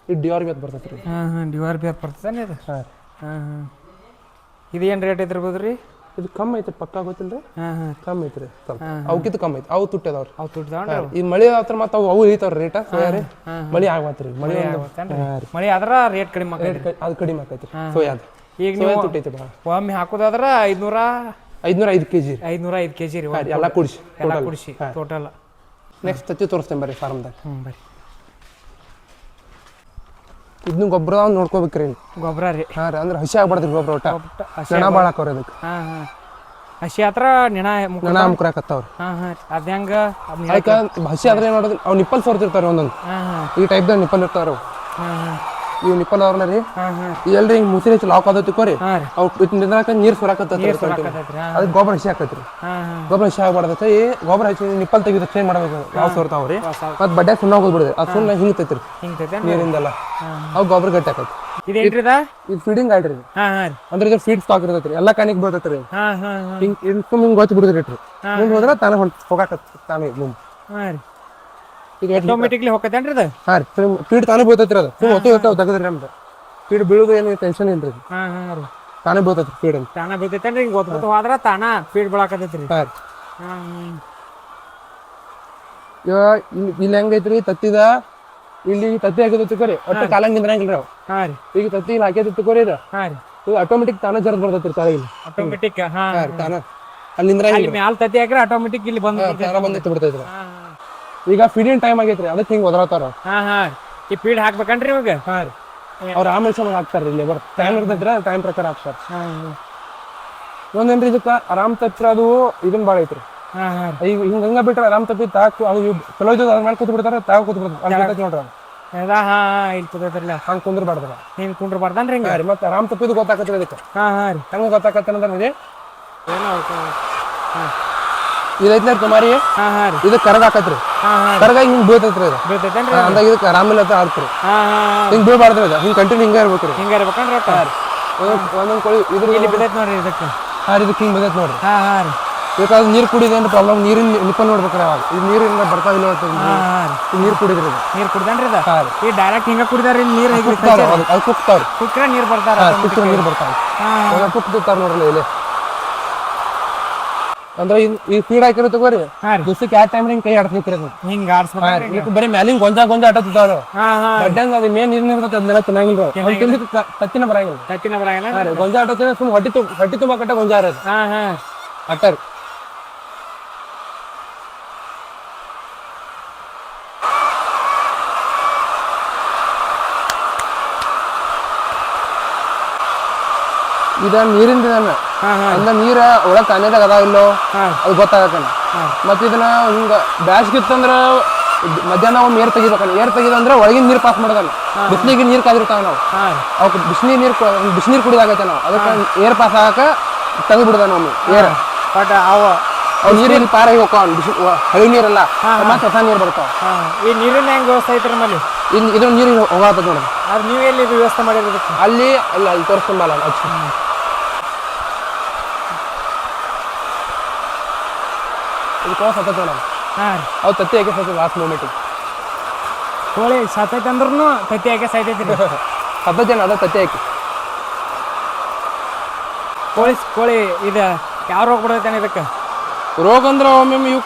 ಇದು DRB ಅಂತ ಬರ್ತೈತೆ ರೀ. ಹಾಂ ಹಾಂ DRB ಅದು ಬರ್ತದೇನೆ ಇದು? ಹಾಂ ಹಾಂ ಹಾಂ ಇದು ಏನು ರೇಟ್ ಇದ್ದಿರ್ಬೋದು ರೀ? ಇದು ಕಮ್ಮಿ ಐತ್ರಿ, ಪಕ್ಕ ಗೊತ್ತಿಲ್ಲ ರೀ. ಹಾಂ ಹಾಂ ಕಮ್ಮಿ ಐತ್ರಿ ಸ್ವಲ್ಪ. ಅವಕ್ಕಿಂತ ಕಮ್ಮಿ ಐತಿ. ಅವು ತುಟ್ಟಿ ಅದಾವ್ರಿ. ಅವು ತುಟ್ದಾವ್ರಿ. ಈ ಮಳೆ ಆತ್ರ ಮತ್ತೆ ಅವು ಇಳಿತಾವ್ರಿ ರೇಟ. ಸೋಯಾ ರೀ ಮಳೆ ಆಗ್ಬಾತ್ರಿ. ಮಳೆ ಮಳೆ ಆದ್ರೆ ರೇಟ್ ಕಡಿಮೆ ಆಕೈತಿ. ಅದು ಕಡಿಮೆ ಆಕೈತಿ ಸೋಯಾದ. ಈಗ ಸೋಯಾ ನೀವು ತುಟ್ಟಿ ಐತಿ ಭಾಳ. ಒಮ್ಮೆ ಹಾಕೋದಾದ್ರೆ 505 kg ರೀ. 505 kg ರೀ ಎಲ್ಲ ಕೂಡಿಸಿ ಎಲ್ಲ ಕುಡಿಸಿ ಟೋಟಲ್. ನೆಕ್ಸ್ಟ್ ತತ್ತಿ ತೋರಿಸ್ತೇನೆ ಬರ್ರಿ ಫಾರ್ಮ್ದಾಗ. ಹ್ಞೂ ಬರ್ರಿ. ಇದನ್ನ ಗೊಬ್ಬರ ನೋಡ್ಕೋಬೇಕ್ರಿ. ಗೊಬ್ಬರ ರೀ. ಹಾಂ ರೀ ಅಂದ್ರೆ ಹಸಿ ಆಗ್ಬಾರ್ದ್ರಿ ಗೊಬ್ಬರ ಒಟ್ಟ. ನೆಣ ಭಾಳ ಹಾಕೋರಿ ಅದಕ್ಕೆ. ಹಾಂ ಹಾಂ ಹಸಿ ಹತ್ರ ನೆಣ ಮುಕ್ರಾಕತ್ತಾವ್ರಿ. ಹಾಂ ಹಾಂ ಅದು ಹೆಂಗೆ? ಅದಕ್ಕೆ ಹಸಿ ಆದ್ರೆ ಏನು ಮಾಡೋದು, ಅವು ನಿಪ್ಪಲ್ ಸೋರ್ತಿರ್ತಾರೆ ಒಂದೊಂದು. ಹಾಂ ಹಾಂ ಈ ಟೈಪ್ದಾಗ ನಿಪ್ಪಲ್ ಇರ್ತಾರ. ಹಾಂ ಹಾಂ ಇವು ನಿಪ್ಪಲ್ ಅವ್ರನ್ನ ರೀ. ಹಾಂ ಹಾಂ ಎಲ್ರಿ ಹಿಂಗೆ ಮುಸಿರಿ ಹೆಚ್ಚು ಲಾಕ್ ಆದ ತಿಕ್ಕೋರಿ. ಹಾಂ ರೀ ಅವು ನಿಂದ್ರಾಕ ನೀರು ಸುರಾಕತ್ತೈತಿ. ಹಾಕತೈತ್ರಿ. ಹಾಂ ಅದಕ್ಕೆ ಗೊಬ್ಬರ ಹಸಿ ಹಾಕತ್ರಿ. ಹಾಂ ಹಾಂ ಗೊಬ್ಬರ ಹಸಿ ಆಗ್ಬಾರ್ದೈತಿ. ಗೊಬ್ಬರ ಹಸಿ ನಿಪ್ಪಲ್ ತೆಗೆದು ಚೇಂಜ್ ಮಾಡ್ಬೇಕು. ಯಾವ ಸೋರ್ತಾವ್ರಿ ಮತ್ತು ಬಡ್ಡೆ ಸುಣ್ಣ ಹೋಗ್ಬಿಡ್ರಿ. ಅದು ಸುಣ್ಣ ಹಿಂಗ್ತೈತ್ರಿ ಹಿಂಗೆ ನೀರಿಂದೆಲ್ಲ. ಅವು ಗೊಬ್ಬರ ಗಟ್ಟಿ ಹಾಕೈತಿ. ಇದೇನ್ರಿ ಇದು? ಇದು ಫೀಡಿಂಗ್ ಆಯ್ತು ರೀ. ಹಾಂ ಹಾಂ ರೀ ಅಂದ್ರೆ ಇದು ಫೀಡ್ ಸ್ಟಾಕ್ ಇರ್ತೈತ್ರಿ. ಎಲ್ಲ ಕಾನಿಗೆ ಬರ್ತೈತೆ ರೀ. ಹಾಂ ಹಾಂ ಹಾಂ ಹಿಂಗೆ ಇದು ಸುಮ್ಮನೆ ಹಿಂಗೆ ಗೊತ್ತಿ ಬಿಡುದ್ರಿ ಇಟ್ರಿ. ಮುಂದೆ ಹೋದ್ರೆ ತಾನೇ ಹೋಗಾಕತ್ತ ತಾನೇ ಮುಂದೆ. ಹಾಂ ರೀ ಈಗ ಆಟೋಮೆಟಿಕ್ಲಿ ಹೋಗತ್ತೇನ್ರಿ ಇದು? ಹಾಂ ರೀ ಫೀಡ್ ತಾನೇ ಬೀಳ್ತೈತ್ರಿ. ಅದು ಸುಮ್ಮನೆ ಹೊತ್ತು ಇರ್ತಾವೆ ತೆಗೆದ್ರಿ ನಮ್ದು. ಫೀಡ್ ಬೀಳೋದು ಏನು ಟೆನ್ಷನ್ ಇಲ್ರಿ. ಹಾಂ ಹಾಂ ರೀ ತಾನೇ ಬೀಳ್ತೈತ್ರಿ ಫೀಡ್ ಅಂತ. ತಾನ ಬೀಳ್ತೈತೇನ್ರಿ? ಹಿಂಗೆ ಗೊತ್ತು ಹೋದ್ರೆ ತಾನ ಫೀಡ್ ಬೀಳಾಕತೈತ್ರಿ. ಹಾಂ ರೀ ಹಾಂ ಇವಾಗ ಇಲ್ಲಿ ಹೆಂಗೈತ್ರಿ ತತ್ತಿದ ಇಲ್ಲಿ ತತ್ತಿ ಹಾಕಿದ ತಿಕ್ಕೋರಿ ಒಟ್ಟು ಕಾಲಂಗ್ ನಿಂದ್ರಂಗಿಲ್ರಿ ಅವು. ಹಾಂ ರೀ ಈಗ ತತ್ತಿ ಇಲ್ಲಿ ಹಾಕಿದ ತಿಕ್ಕೋರಿ ಇದು. ಹಾಂ ರೀ ಇದು ಆಟೋಮೆಟಿಕ್ ತಾನೇ ಜರ್ದ್ ಬರ್ತೈತ್ರಿ ಕಾಲಿಗೆ. ಆಟೋಮೆಟಿಕ್. ಹಾಂ ಹಾಂ ರೀ ತಾನ ಅಲ್ಲಿ ನಿಂದ್ರಂಗಿಲ್ಲ. ಮ್ಯಾಲ ತತ್ತಿ ಹಾಕ್ರೆ ಆಟೋಮೆಟಿಕ್ ಇಲ್ಲಿ ಬಂದು ತಾನ ಬಂದಿತ್ತು ಬಿಡ್ತೈತ್ರಿ. ಹಾಂ ಈಗ ಫೀಡಿಂಗ್ ಟೈಮ್ ಆಗೈತ್ರಿ. ಅದಕ್ಕೆ ಹಿಂಗೆ ಒದರಾತಾರ. ಹಾಂ ಹಾಂ ಈ ಫೀಡ್ ಹಾಕ್ಬೇಕನ್ರಿ ಇವಾಗ? ಹಾಂ ರೀ ಅವ್ರು ಆಮೇಲೆ ಹಾಕ್ತಾರ್ರಿ. ಲೇಬರ್ ಟೈಮ್ ಇರ್ತೈತ್ರಿ, ಟೈಮ್ ಪ್ರಕಾರ ಹಾಕ್ತಾರೆ. ಹಾಂ ಒಂದೇನ್ರಿ ಇದಕ್ಕೆ ಆರಾಮ್ ತಪ್ಪಿರ ಅದು ಇದನ್ನ ಭಾಳ ಐತ್ರಿ. ಹಾಂ ಹಾಂ ಈಗ ಹಿಂಗ ಬಿಟ್ರೆ ಆರಾಮ್ ತಪ್ಪಿ ತಾಕು ಅದು ಚಲೋ ಇದ್ದು ಅದ್ರ ಮೇಲೆ ಕೂತ್ ಬಿಡ್ತಾರೆ. ತಾವು ಕೂತ್ ಬಿಡ್ತಾರೆ ನೋಡ್ರಿ. ಅದ ಹಾಂ ಹಾಂ ಇಲ್ಲಿ ಕೂತೈತ್ರಲ್ಲ ಹಂಗೆ ಕುಂದ್ರಬಾರ್ದ್ರ. ಹಿಂಗೆ ಕುಂಡ್ರು ಬರ್ದಾನ್ರಿ ಹಿಂಗೆ? ಹಾಂ ರೀ ಮತ್ತೆ ಆರಾಮ್ ತಪ್ಪಿದ್ದು ಗೊತ್ತಾಕತ್ರಿ ಇದಕ್ಕೆ. ಹಾಂ ಹಾಂ ರೀ ಹೆಂಗೆ ಗೊತ್ತಾಕತ್ತೆ ಅಂದ್ರೆ ನೋಡಿ ಏನೋ ಹಾಂ ಇದೈತ್ರಿ ತುಮಾರಿ. ಹಾಂ ಹಾಂ ರೀ ಇದಕ್ಕೆ ಕರಗ ಹಾಕತ್ರಿ. ಹಾಂ ಹಾಂ ಕರಗ ಹಿಂಗೆ ಬೀಳ್ತೈತ್ರಿ ಇದು. ಬೀಳ್ತೈತೇನ್ರಿ? ಅಂದಾಗ ಇದಕ್ಕೆ ಆರಾಮಿಲ್ಲ ಅಂತ ಆಡ್ತೀರಿ. ಹಾಂ ಹಾಂ ಹಿಂಗೆ ಬೀಳ್ಬಾರ್ದ್ರಿ ಇದು. ಹಿಂಗೆ ಕಂಟಿನ್ಯೂ ಹಿಂಗೆ ಇರ್ಬೇಕ್ರಿ. ಹಿಂಗೆ ಇರ್ಬೇಕನ್ರಿ ಒಟ್ಟು? ಒಂದೊಂದು ಕೋಳಿ ಇದ್ರ ಇಲ್ಲಿ ಬಿದ್ದೈತೆ ನೋಡ್ರಿ ಇದಕ್ಕೆ. ಹಾಂ ಇದಕ್ಕೆ ಹಿಂಗೆ ಬಿದ್ದೈತೆ ನೋಡ್ರಿ. ಹಾಂ ಹಾಂ ರೀ ಬೇಕಾದ್ರೆ ನೀರು ಕುಡಿದೇನು ಪ್ರಾಬ್ಲಮ್. ನೀರಿನ ನಿಪ್ಪಲ್ ನೋಡ್ಬೇಕ್ರಿ ಅವಾಗ. ಇದು ನೀರಿಂದ ಬರ್ತಾವಿಲ್ಲ ಹಾಂ ರೀ ನೀರು ಕುಡಿದ್ರಿ ಇದು. ನೀರು ಕುಡ್ದಾನ್ರಿ ಇದು? ಹಾಂ ರೀ ಈ ಡೈರೆಕ್ಟ್ ಹಿಂಗೆ ಕುಡಿದಾರಿ ನೀರು ಹೇಗೆ ಅದು ಕುಕ್ತಾವ್ರಿ. ಕುಕ್ರೆ ನೀರು ಬರ್ತಾರ? ಕುಕ್ಕಿರ ನೀರು ಬರ್ತಾವೆ. ಹಾಂ ಕುಕ್ ತಿಂತಾರ ನೋಡ್ರಿ ಇಲ್ಲಿ. ಅಂದ್ರೆ ಈ ಫೀಡ್ ಹಾಕಿರೋ ತಗೋರಿ ಹಾ ರೀ ದಿವ್ಸಕ್ಕೆ ಯಾವ ಟೈಮ್ ಹಿಂಗ್ ಕೈ ಆಡ್ತಿರ್ತೀರಿ ಅದು ಹಿಂಗ ಆಡ್ಸ್ಬೇಕು ಬರೀ ಮ್ಯಾಲಿಂಗ್ ಗೊಂಜ ಆಟತ್ತಿದ್ದಾವ್ರು ಹಾ ಹಾ ಬಡ್ಡೆ ಅದು ಮೇನ್ ನೀರಿನ ಇರ್ತದೆ ಅದನ್ನೆಲ್ಲ ತಿನ್ನಂಗಿಲ್ಲ ತತ್ತಿನ ಬರಂಗಿಲ್ಲ ತತ್ತಿನ ಬರಂಗಿಲ್ಲ ಹಾ ರೀ ಗೊಂಜ ಆಟತ್ತಿನ ಸುಮ್ ಹೊಟ್ಟಿ ತುಂಬ ಕಟ್ಟ ಗೊಂಜ ಆರೋದು ಹಾ ಹಾ ಅಟ್ಟರ್ ಇದ ನೀರಿಂದ ಹಾ ಹಾ ಅಂದ ನೀರ ಒಳಗ್ ಕಾನೇದಾಗ ಅದಾವ ಇಲ್ಲೋ ಹಾ ಅದು ಗೊತ್ತಾಗತ್ತನ ಮತ್ತ ಇದನ್ನ ಹಿಂಗ ಬ್ಯಾಸ್ಗಿತ್ತಂದ್ರ ಮಧ್ಯಾಹ್ನ ಒಮ್ಮೆ ಏರ್ ತೆಗಿಬೇಕಣ್ಣ ಏರ್ ತೆಗಿದಂದ್ರ ಒಳಗಿನ ನೀರ್ ಪಾಸ್ ಮಾಡೋದಲ್ಲ ಬಿಸಿಲಿಗೆ ನೀರ್ ಕಾದಿರ್ತಾವ ನಾವು ಹಾ ಅವಕ್ಕೆ ಬಿಸಿನೀರ್ ಕುಡಿದಾಗತ್ತೆ ನಾವು ಅದಕ್ಕೆ ಏರ್ ಪಾಸ್ ಆಗಕ ತೆಗೆದು ಬಿಡದಾನ ಒಮ್ಮೆ ಏರ್ ಬಟ್ ಅವ ಅವ್ ನೀರಿನ ಪಾರಾಗಿ ಹೋಗ್ತಾವ ಹಳಿ ನೀರಲ್ಲ ಮತ್ತೆ ಹೊಸ ನೀರ್ ಬರ್ತಾವ ಹಾ ಈ ನೀರಿನ ಹೆಂಗ್ ವ್ಯವಸ್ಥೆ ಐತ್ರಿ ನಮ್ಮಲ್ಲಿ ಇಲ್ಲಿ ಇದ್ರ ನೀರು ಹೋಗತ್ತದ ನೋಡ್ರಿ ಅದು ನೀವು ಎಲ್ಲಿ ವ್ಯವಸ್ಥೆ ಮಾಡಿರೋದಕ್ಕೆ ಅಲ್ಲಿ ತೋರಿಸ್ಕೊಂಬಲ್ಲ ಹಚ್ಚಿ ಇಲ್ಲಿ ಕೋಸ್ ಹತ್ತದ ನೋಡ ಹಾ ರೀ ಅವ್ ತತ್ತಿ ಹಾಕಿ ಸತ್ತ ಲಾಸ್ಟ್ ಮೂಮೆಂಟಿಗೆ ಕೋಳಿ ಸತ್ತೈತೆ ಅಂದ್ರೂ ತತ್ತಿ ಹಾಕಿ ಸಾಯ್ತೈತಿ ಹತ್ತದೇನು ಅದ ತತ್ತಿ ಹಾಕಿ ಕೋಳಿ ಇದು ಯಾವ ರೋಗ ಬಿಡತೈತೆ ಇದಕ್ಕೆ ರೋಗ ಅಂದ್ರ ಒಮ್ಮೆ ಇವ್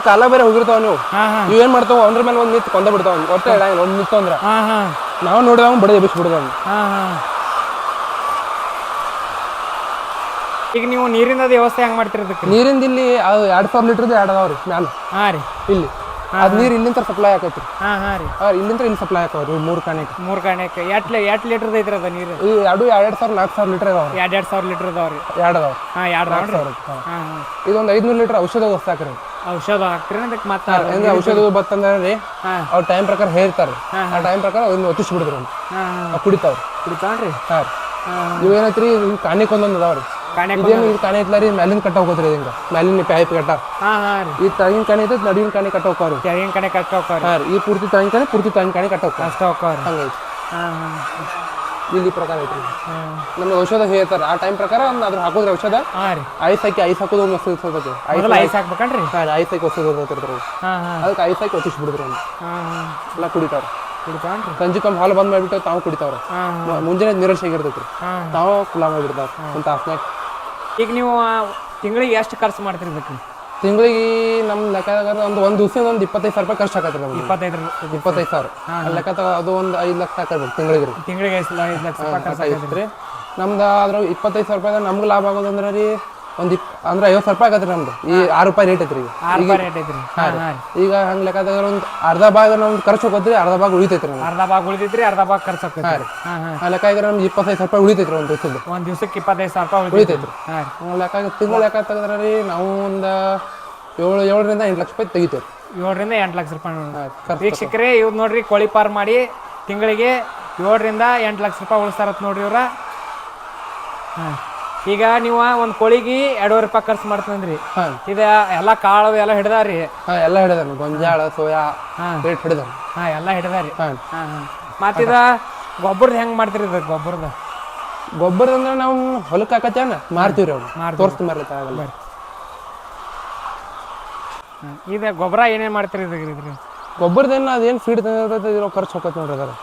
ಕಾಲ ಬೇರೆ ಹೋಗಿರ್ತಾವ ನೀವು ಹಾ ಹಾ ಇವ್ ಏನ್ ಮಾಡ್ತಾವ ಅಂದ್ರ ಮೇಲೆ ಒಂದ್ ನಿಂತು ಕೊಂದ ಬಿಡ್ತಾವ ಒಟ್ಟೆ ಹೇಳಂಗಿಲ್ಲ ಒಂದ್ ನಿಂತು ಅಂದ್ರ ಹಾ ಹಾ ನಾವು ನೋಡಿದಾಗ ಬಡ ಎಬ್ಬಿಸಿ ಬಿಡ್ತಾವ ಹಾ ಹಾ ಈಗ ನೀವು ನೀರಿನ ವ್ಯವಸ್ಥೆ ಹೆಂಗ್ ಮಾಡ್ತಿರೋದಕ್ಕೆ ನೀರಿಂದ ಇಲ್ಲಿ 2000 ಲೀಟರ್ದು ಎರಡು ಅದಾವ್ರಿ ಮ್ಯಾಲ ಹಾ ರೀ ಇಲ್ಲಿ ಅದ್ ನೀರ್ ಇಲ್ಲಿಂದ ಸಪ್ಲೈ ಆಕೈತ್ರಿ ಹಾ ಹಾ ರೀ ಇಲ್ಲಿಂದ ಇಲ್ಲಿ ಸಪ್ಲೈ ಆಕವ್ರಿ 3 ಕಾಣಿಕೆ 3 ಕಾಣಕ್ಕೆ ಎಟ್ ಲೀಟರ್ ಐತ್ರಿ ಅದ ನೀರು ಈ 2000 4000 ಲೀಟರ್ ಅದಾವ್ರಿ 2,000 ಲೀಟರ್ ಅದಾವ್ರಿ ಎರಡು ಅದಾವ ಹಾ 2 ಹಾ ಹಾ ಇದೊಂದು 500 ಲೀಟರ್ ಔಷಧ ವಸ್ತು ಹಾಕ್ರಿ ಔಷಧ ಹಾಕ್ತಿರಿ ಅದಕ್ಕೆ ಮತ್ತೆ ಅಂದ್ರೆ ಔಷಧ ಬತ್ತಂದ್ರೆ ರೀ ಹಾ ಅವ್ರ ಟೈಮ್ ಪ್ರಕಾರ ಹೇಳ್ತಾರೆ ಆ ಟೈಮ್ ಪ್ರಕಾರ ಅದನ್ನ ಒತ್ತಿಸಿ ಬಿಡಿದ್ರು ಹಾ ಹಾ ಕುಡಿತಾವ್ರಿ ಕುಡಿತಾನ್ರಿ ಹಾ ರೀ ಇವೇನೈತ್ರಿ ಕಾಣಿಕ್ ಒಂದೊಂದು ಅದಾವ್ರಿ ಇದೇನು ಇದು ಕಾಣಿ ಐತ್ಲ ರೀ ಮ್ಯಾಲಿನ ಕಟ್ಟ ಹೋಗೋದ್ರಿ ಹಿಂಗ ಮ್ಯಾಲಿನ ಪೈಪ್ ಕಟ್ಟ ಹಾ ಹಾ ರೀ ಈ ತಗಿನ ಕಾಣಿ ಐತೆ ನಡುವಿನ ಕಾಣಿ ಕಟ್ಟ ಹೋಗ್ತಾವ್ರಿ ತೆಗಿನ ಕಡೆ ಕಟ್ಟ ಹೋಗ್ತಾವ್ರಿ ಹಾ ರೀ ಈ ಪೂರ್ತಿ ತಗಿನ ಕಾಣಿ ಕಟ್ಟ ಹೋಗ್ತಾವ ಅಷ್ಟ ಹೋಗ್ತಾವ್ರಿ ಹಂಗೈತಿ ಹಾ ಹಾ ಇಲ್ಲಿ ಪ್ರಕಾರ ಐತ್ರಿ ಹಾ ನಮ್ಗೆ ಔಷಧ ಹೇಳ್ತಾರ ಆ ಟೈಮ್ ಪ್ರಕಾರ ಅದ್ರ ಹಾಕೋದ್ರಿ ಔಷಧ ಹಾ ರೀ ಐಸ್ ಹಾಕೋದು ಒಂದು ವಸ್ತು ಇರ್ತೈತಿ ಮೊದಲು ಐಸ್ ಹಾಕ್ಬೇಕನ್ರಿ ಐಸ್ ಹಾಕಿ ವಸ್ತು ಇರ್ತೈತಿ ಹಾ ಹಾ ಅದಕ್ಕೆ ಐಸ್ ಹಾಕಿ ಒತ್ತಿಸಿ ಬಿಡಿದ್ರು ಹಾ ಹಾ ಎಲ್ಲ ಕುಡಿತಾರ ಕುಡಿತಾನ್ರಿ ಸಂಜೆ ಕಮ್ಮಿ ಹಾಲು ಬಂದ್ ಮಾಡಿಬಿಟ್ಟು ತಾವು ಕುಡಿತಾವ್ರ ಹಾ ಮುಂಜಾನೆ ನಿರಾಶೆಗಿರ್ತೈತ್ರಿ ಹಾ ತಾವು ಕುಲ ಮಾಡಿಬಿಡ್ತಾವ ಅಂತ ತಾಸ್ನಾಗ ಈಗ ನೀವು ತಿಂಗಳಿಗೆ ಎಷ್ಟು ಖರ್ಚು ಮಾಡ್ತೀರಿ ಇದಕ್ಕೆ ತಿಂಗಳಿಗೆ ನಮ್ಮ ಲೆಕ್ಕದಾಗ ಒಂದು ದಿವ್ಸದಿಂದ ಒಂದು 25,000 ರೂಪಾಯಿ ಖರ್ಚು ಆಗತ್ತೆ ನಮ್ಗೆ 25,000 ಲೆಕ್ಕ ಅದು ಒಂದು 5 ಲಕ್ಷ ಹಾಕಬೇಕು ತಿಂಗಳಿಗೆ ರೀ ತಿಂಗಳಿಗೆ 5 ಲಕ್ಷ ರೂಪಾಯಿ ಖರ್ಚು ಐತ್ರಿ ನಮ್ದು ಅದ್ರ 25,000 ರೂಪಾಯಿ ನಮ್ಗೆ ಲಾಭ ಆಗೋದಂದ್ರೆ ರೀ ಒಂದು ಅಂದ್ರೆ 50,000 ರೂಪಾಯಿ ಆಗತ್ತೆ ನಮ್ದು ಈ 6 ರೂಪಾಯಿ ರೇಟ್ ಐತ್ರಿ 6 ರೂಪಾಯಿ ರೇಟ್ ಐತ್ರಿ ಹಾ ಹಾ ಈಗ ಹಂಗೆ ಲೆಕ್ಕದಾಗ ಒಂದು ಅರ್ಧ ಭಾಗ ನಮ್ದು ಖರ್ಚು ಹೋಗೋದ್ರಿ ಅರ್ಧ ಭಾಗ ಉಳಿತೈತ್ರಿ ನಮ್ಗೆ ಅರ್ಧ ಭಾಗ ಉಳಿತೈತ್ರಿ ಅರ್ಧ ಭಾಗ ಖರ್ಚು ಆಗ್ತೈತ್ರಿ ಹಾ ಹಾ ಆ ಲೆಕ್ಕ ಈಗ ನಮ್ಗೆ 25,000 ರೂಪಾಯಿ ಉಳಿತೈತ್ರಿ ಒಂದು ದಿವಸದ್ದು ಒಂದ್ ದಿವಸಕ್ಕೆ 25,000 ರೂಪಾಯಿ ಉಳಿತೈತ್ರಿ ಹಾ ರೀ ಲೆಕ್ಕ ತಿಂಗಳು ಲೆಕ್ಕ ತೆಗೆದ್ರೆ ರೀ ನಾವು ಒಂದು 7ರಿಂದ 8 ಲಕ್ಷ ರೂಪಾಯಿ ತೆಗಿತೇವೆ 7ರಿಂದ 8 ಲಕ್ಷ ರೂಪಾಯಿ ಖರ್ಚು ವೀಕ್ಷಕರೇ ಇವ್ ನೋಡ್ರಿ ಕೋಳಿ ಪಾರ್ ಮಾಡಿ ತಿಂಗಳಿಗೆ 7ರಿಂದ 8 ಲಕ್ಷ ರೂಪಾಯಿ ಉಳಿಸ್ತಾರತ್ ನೋಡ್ರಿ ಇವ್ರ ಹಾ ಈಗ ನೀವು ಒಂದು ಕೋಳಿಗೆ 2,500 ರೂಪಾಯಿ ಖರ್ಚು ಮಾಡ್ತಂದ್ರಿ ಹಾಂ ಇದ ಎಲ್ಲ ಕಾಳು ಎಲ್ಲ ಹಿಡ್ದಾರಿ ಹಾಂ ಎಲ್ಲ ಹಿಡಿದಾನ ಗೊಂಜಾಳ ಸೋಯಾ ಹಾಂ ರೇಟ್ ಹಿಡಿದಾನ ಹಾ ಎಲ್ಲ ಹಿಡ್ದಾರಿ ಹಾಂ ಹಾಂ ಹಾಂ ಮತ್ತಿದ ಗೊಬ್ಬರದ ಹೆಂಗೆ ಮಾಡ್ತೀರಿ ಇದು ಗೊಬ್ಬರದ ಗೊಬ್ಬರದಂದ್ರೆ ನಾವು ಹೊಲಕ್ಕೆ ಹಾಕತ್ತೇನ ಮಾರ್ತೀವಿ ರೀ ಅವ್ನು ತೋರಿಸ್ತೀನಿ ಮಾರ್ಲತ್ತ ಆಗಲ್ಲ ಇದು ಗೊಬ್ಬರ ಏನೇನು ಮಾಡ್ತೀರಿ ಇದ್ರಿ ಗೊಬ್ಬರದೇನು ಅದೇನು ಫೀಡ್ ಇರೋ ಖರ್ಚು ಹೋಗತ್ತೆ ನೋಡ್ರಿ ಅದರ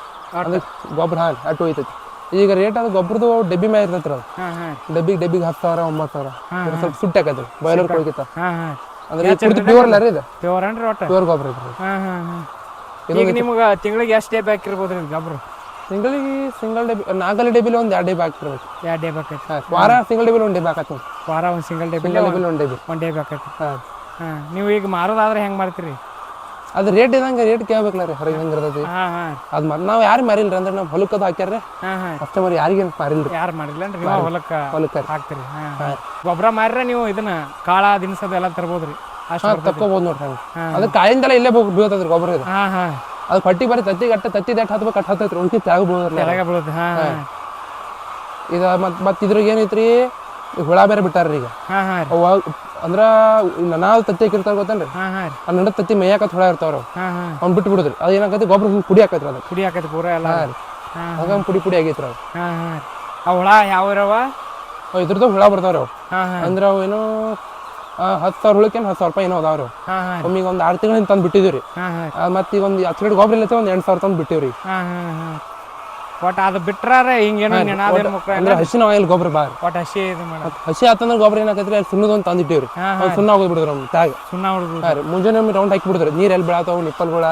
ಅದಕ್ಕೆ ಗೊಬ್ಬರ ಹಾಂ ಅಟ್ಟು ಹೋಯ್ತೈತಿ ಈಗ ರೇಟ್ ಅದು ಗೊಬ್ಬರದು ಡಬ್ಬಿ ಮ್ಯಾಗ ಇರ್ತೈತ್ರಿ ಅದು ಹಾಂ ಹಾಂ ಡಬ್ಬಿಗೆ 10,000 9,000 ಸ್ವಲ್ಪ ಸುಟ್ಟಿ ಹಾಕತ್ರಿ ಬಾಯ್ಲರ್ ಕೊಳಗಿತ್ತ ಹಾಂ ಹಾಂ ಅಂದ್ರೆ ಪೂರ್ತಿ ಪ್ಯೂರ್ ಅಲ್ಲ ರೀ ಇದು ಪ್ಯೂರ್ ಏನ್ರಿ ಒಟ್ಟು ಪ್ಯೂರ್ ಗೊಬ್ಬರ ಐತ್ರಿ ಹಾಂ ಹಾಂ ಹಾಂ ಈಗ ನಿಮ್ಗೆ ತಿಂಗಳಿಗೆ ಎಷ್ಟು ಡಬ್ಬಿ ಹಾಕಿರ್ಬೋದ್ರಿ ಗೊಬ್ಬರ ತಿಂಗಳಿಗೆ ಸಿಂಗಲ್ ಡಬ್ಬಿ 4 ಡಬ್ಬಿಲಿ ಒಂದು 2 ಡಬ್ಬಿ ಹಾಕಿರ್ಬೇಕು 2 ಡಬ್ಬಿ ಹಾಕೈತಿ ಹಾಂ ವಾರ ಸಿಂಗಲ್ ಡಬ್ಬಿಲಿ ಒಂದು ಡಬ್ಬಿ ಹಾಕತ್ತಿ ವಾರ ಒಂದು ಸಿಂಗಲ್ ಡಬ್ಬಿ ಸಿಂಗಲ್ ಡಬ್ಬಿಲಿ ಒಂದು ಡಬ್ಬಿ 1 ಡಬ್ಬಿ ಹಾಕೈತಿ ಹಾಂ ಹಾಂ ನೀವು ಈಗ ಮಾರೋದಾದ್ರೆ ಹೆಂಗೆ ಮಾಡ್ತೀರಿ ಅದು ರೇಟ್ ಇದಂಗೆ ರೇಟ್ ಕೇಳ್ಬೇಕಲ್ಲ ರೀ ಹೊರಗೆ ಹೆಂಗೆ ಇರ್ತೈತಿ ಹಾಂ ಹಾಂ ಅದು ಮತ್ತೆ ನಾವು ಯಾರು ಮಾರಿಲ್ರಿ ಅಂದ್ರೆ ನಾವು ಹೊಲಕ್ಕದು ಹಾಕ್ಯಾರ ಹಾಂ ಹಾಂ ಕಸ್ಟಮರ್ ಯಾರಿಗೇನು ಮಾರಿಲ್ರಿ ಯಾರು ಮಾಡಿಲ್ಲನ್ರಿ ನೀವು ಹೊಲಕ್ಕೆ ಹಾಕ್ತೀರಿ ಹಾಂ ಹಾಂ ಗೊಬ್ಬರ ಮಾರ್ರೆ ನೀವು ಇದನ್ನ ಕಾಳ ದಿನಸದ ಎಲ್ಲ ತರ್ಬೋದ್ರಿ ಅಷ್ಟು ತಕ್ಕೋಬೋದು ನೋಡ್ರಿ ಹಂಗೆ ಅದು ಕಾಯಿಂದೆಲ್ಲ ಇಲ್ಲೇ ಬೀಳ್ತದ್ರಿ ಗೊಬ್ಬರ ಇದು ಹಾಂ ಹಾಂ ಅದು ಪಟ್ಟಿ ಬರೀ ತತ್ತಿ ದಟ್ ಹತ್ಬೇಕು ಕಟ್ ಹತ್ತೈತ್ರಿ ಉಳ್ಕಿ ತೆಳಗ ಬೀಳೋದ್ರಿ ಕೆಳಗೆ ಬೀಳುತ್ತೆ ಹಾಂ ಹಾಂ ಇದು ಮತ್ತೆ ಇದ್ರಾಗ ಏನೈತ್ರಿ ಹುಳ ಬೇರೆ ಬಿಟ್ಟಾರ್ರಿ ಈಗ ಹಾಂ ಹಾಂ ರೀ ಅವ ಅಂದ್ರ ನಾವು ತತ್ತಿ ಹಾಕಿರ್ತಾರ ಗೊತ್ತೇನ್ರಿ ಹಾಂ ಹಾಂ ರೀ ಆ ನಡ ತತ್ತಿ ಮೇಯಾಕತ್ ಹುಳ ಇರ್ತಾವ್ರ ಹಾಂ ಹಾಂ ಅವ್ನು ಬಿಟ್ಟು ಬಿಡುದ್ರಿ ಅದು ಏನಾಗತ್ತೆ ಗೊಬ್ಬರ ಹಿಂಗೆ ಪುಡಿ ಹಾಕತ್ರಿ ಅದು ಪುಡಿ ಹಾಕೈತಿ ಪೂರ ಎಲ್ಲ ಹಾಂ ರೀ ಹಾಂ ಹಂಗ ಪುಡಿ ಆಗೈತ್ರಿ ಅವು ಹಾಂ ಹಾಂ ಆ ಹುಳ ಯಾವ ಇರವ ಇದ್ರದ್ದು ಹುಳ ಬರ್ತಾವ್ರಿ ಅವು ಹಾಂ ಹಾಂ ಅಂದ್ರೆ ಅವು ಏನೋ 10,000 ಹುಳಕ್ಕೇನು 10,000 ರೂಪಾಯಿ ಏನೋ ಅದಾವ್ರಿ ಹಾಂ ಹಾಂ ಒಮ್ಮಿಗೆ ಒಂದು 6 ತಿಂಗಳಿಂದ ತಂದು ಬಿಟ್ಟಿದ್ದೀವಿ ರೀ ಹಾಂ ಹಾಂ ಮತ್ತೆ ಈಗ ಒಂದು 10 ಗೊಬ್ಬರ ಇಲ್ಲತ್ತೆ ಒಂದು 8,000 ತಂದು ಬಿಟ್ಟಿವ್ರಿ ಹಾಂ ಹಾಂ ಹಾಂ ಒಟ್ಟು ಅದು ಬಿಟ್ರಾರೆ ಹಿಂಗೇನು ನೆನಾದೇನು ಮುಕ್ರ ಅಂದ್ರೆ ಹಸಿನ ಆಯಿಲ್ ಗೊಬ್ಬರ ಬಾರಿ ಒಟ್ಟು ಹಸಿ ಇದು ಮಾಡೋದು ಹಸಿ ಆತಂದ್ರೆ ಗೊಬ್ಬರ ಏನಾಕೈತ್ರಿ ಅಲ್ಲಿ ಸುಣ್ಣದೊಂದು ತಂದಿಟ್ಟಿವ್ರಿ ಸುಣ್ಣ ಹೋಗಿ ಬಿಡಿದ್ರಿ ನಮ್ಮ ಟ್ಯಾಗ್ ಸುಣ್ಣ ಹುಡುಗ ಹಾಂ ರೀ ಮುಂಜಾನೆ ರೌಂಡ್ ಹಾಕಿ ಬಿಡಿದ್ರಿ ನೀರು ಎಲ್ಲಿ ಬೆಳತಾವ ನಿಪ್ಪಲ್ಗಳ